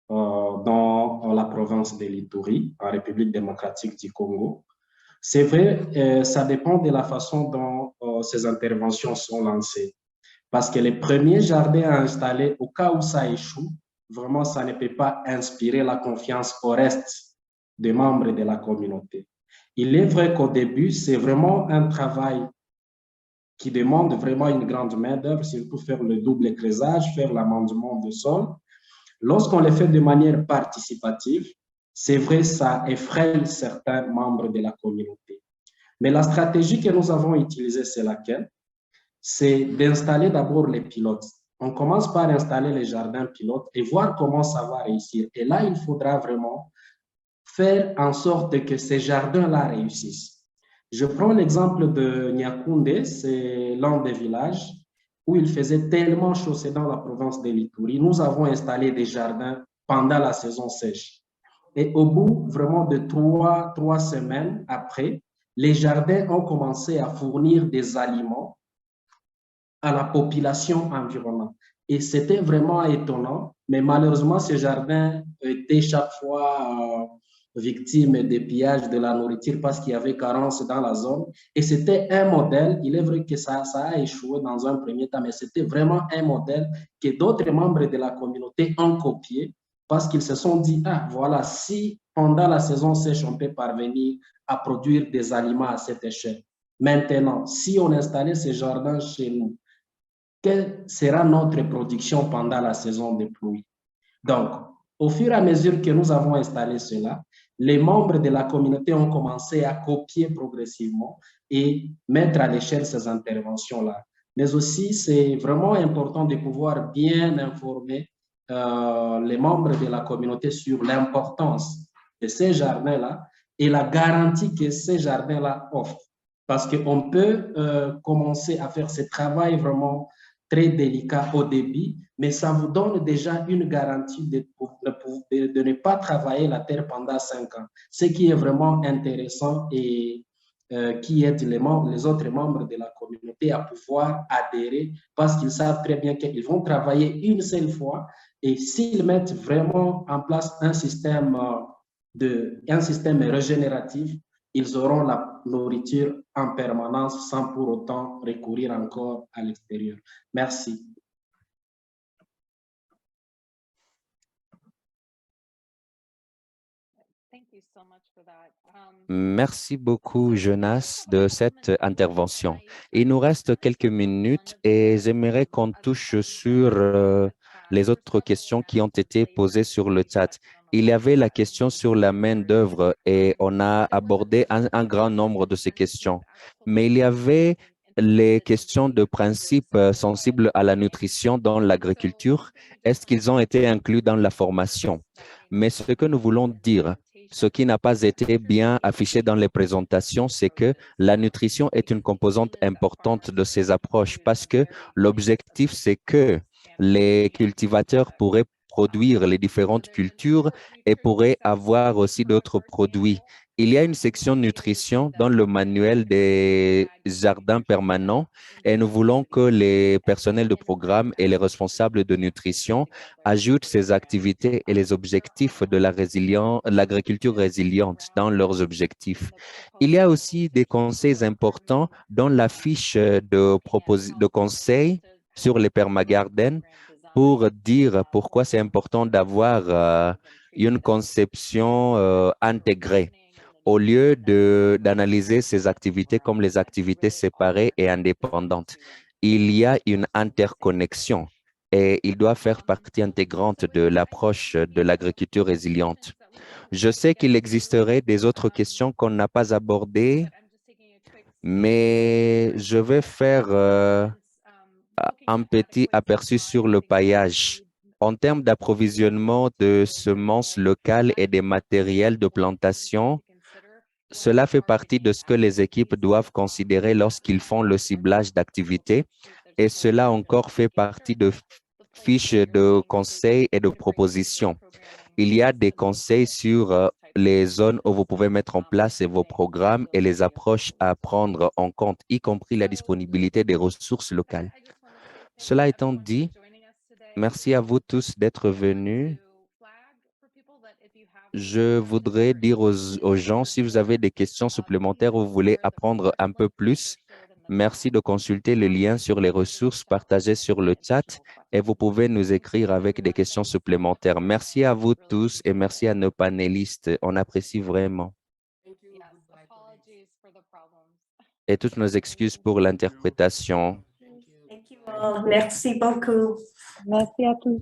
dans la province de l'Ituri, en République démocratique du Congo. C'est vrai, ça dépend de la façon dont ces interventions sont lancées. Parce que les premiers jardins à installer, au cas où ça échoue, vraiment, ça ne peut pas inspirer la confiance au reste des membres de la communauté. Il est vrai qu'au début, c'est vraiment un travail qui demande vraiment une grande main-d'œuvre, surtout faire le double écrasage, faire l'amendement de sol. Lorsqu'on le fait de manière participative, c'est vrai, ça effraie certains membres de la communauté. Mais la stratégie que nous avons utilisée, c'est laquelle? C'est d'installer d'abord les pilotes. On commence par installer les jardins pilotes et voir comment ça va réussir. Et là, il faudra vraiment faire en sorte que ces jardins-là réussissent. Je prends l'exemple de Nyakoundé, c'est l'un des villages où il faisait tellement chaud, c'est dans la province de l'Ituri. Nous avons installé des jardins pendant la saison sèche. Et au bout vraiment de trois semaines après, les jardins ont commencé à fournir des aliments à la population environnante. Et c'était vraiment étonnant, mais malheureusement, ces jardins étaient chaque fois victimes des pillages de la nourriture parce qu'il y avait carence dans la zone. Et c'était un modèle, il est vrai que ça a échoué dans un premier temps, mais c'était vraiment un modèle que d'autres membres de la communauté ont copié parce qu'ils se sont dit, ah voilà, si pendant la saison sèche, on peut parvenir à produire des aliments à cette échelle. Maintenant, si on installait ces jardins chez nous, quelle sera notre production pendant la saison des pluies? Donc, au fur et à mesure que nous avons installé cela, les membres de la communauté ont commencé à copier progressivement et mettre à l'échelle ces interventions-là. Mais aussi, c'est vraiment important de pouvoir bien informer les membres de la communauté sur l'importance de ces jardins-là et la garantie que ces jardins-là offrent. Parce qu'on peut commencer à faire ce travail vraiment très délicat au début, mais ça vous donne déjà une garantie de ne pas travailler la terre pendant 5 ans, ce qui est vraiment intéressant et qui aide les autres membres de la communauté à pouvoir adhérer parce qu'ils savent très bien qu'ils vont travailler une seule fois et s'ils mettent vraiment en place un système régénératif, ils auront la nourriture en permanence sans pour autant recourir encore à l'extérieur. Merci. Merci beaucoup, Jonas, de cette intervention. Il nous reste quelques minutes et j'aimerais qu'on touche sur les autres questions qui ont été posées sur le chat. Il y avait la question sur la main-d'œuvre et on a abordé un grand nombre de ces questions. Mais il y avait les questions de principe sensibles à la nutrition dans l'agriculture. Est-ce qu'ils ont été inclus dans la formation? Mais ce que nous voulons dire, ce qui n'a pas été bien affiché dans les présentations, c'est que la nutrition est une composante importante de ces approches parce que l'objectif, c'est que les cultivateurs pourraient produire les différentes cultures et pourraient avoir aussi d'autres produits. Il y a une section nutrition dans le manuel des jardins permanents et nous voulons que les personnels de programme et les responsables de nutrition ajoutent ces activités et les objectifs de l'agriculture résiliente dans leurs objectifs. Il y a aussi des conseils importants dans la fiche de conseils sur les permagardens pour dire pourquoi c'est important d'avoir une conception intégrée au lieu d'analyser ces activités comme les activités séparées et indépendantes. Il y a une interconnexion et il doit faire partie intégrante de l'approche de l'agriculture résiliente. Je sais qu'il existerait des autres questions qu'on n'a pas abordées, mais je vais faire un petit aperçu sur le paillage. En termes d'approvisionnement de semences locales et des matériels de plantation, cela fait partie de ce que les équipes doivent considérer lorsqu'ils font le ciblage d'activités et cela encore fait partie de fiche de conseils et de propositions. Il y a des conseils sur les zones où vous pouvez mettre en place vos programmes et les approches à prendre en compte, y compris la disponibilité des ressources locales. Cela étant dit, merci à vous tous d'être venus. Je voudrais dire aux gens, si vous avez des questions supplémentaires ou vous voulez apprendre un peu plus, merci de consulter le lien sur les ressources partagées sur le chat et vous pouvez nous écrire avec des questions supplémentaires. Merci à vous tous et merci à nos panélistes. On apprécie vraiment. Et toutes nos excuses pour l'interprétation. Thank you all. Merci beaucoup. Merci à tous.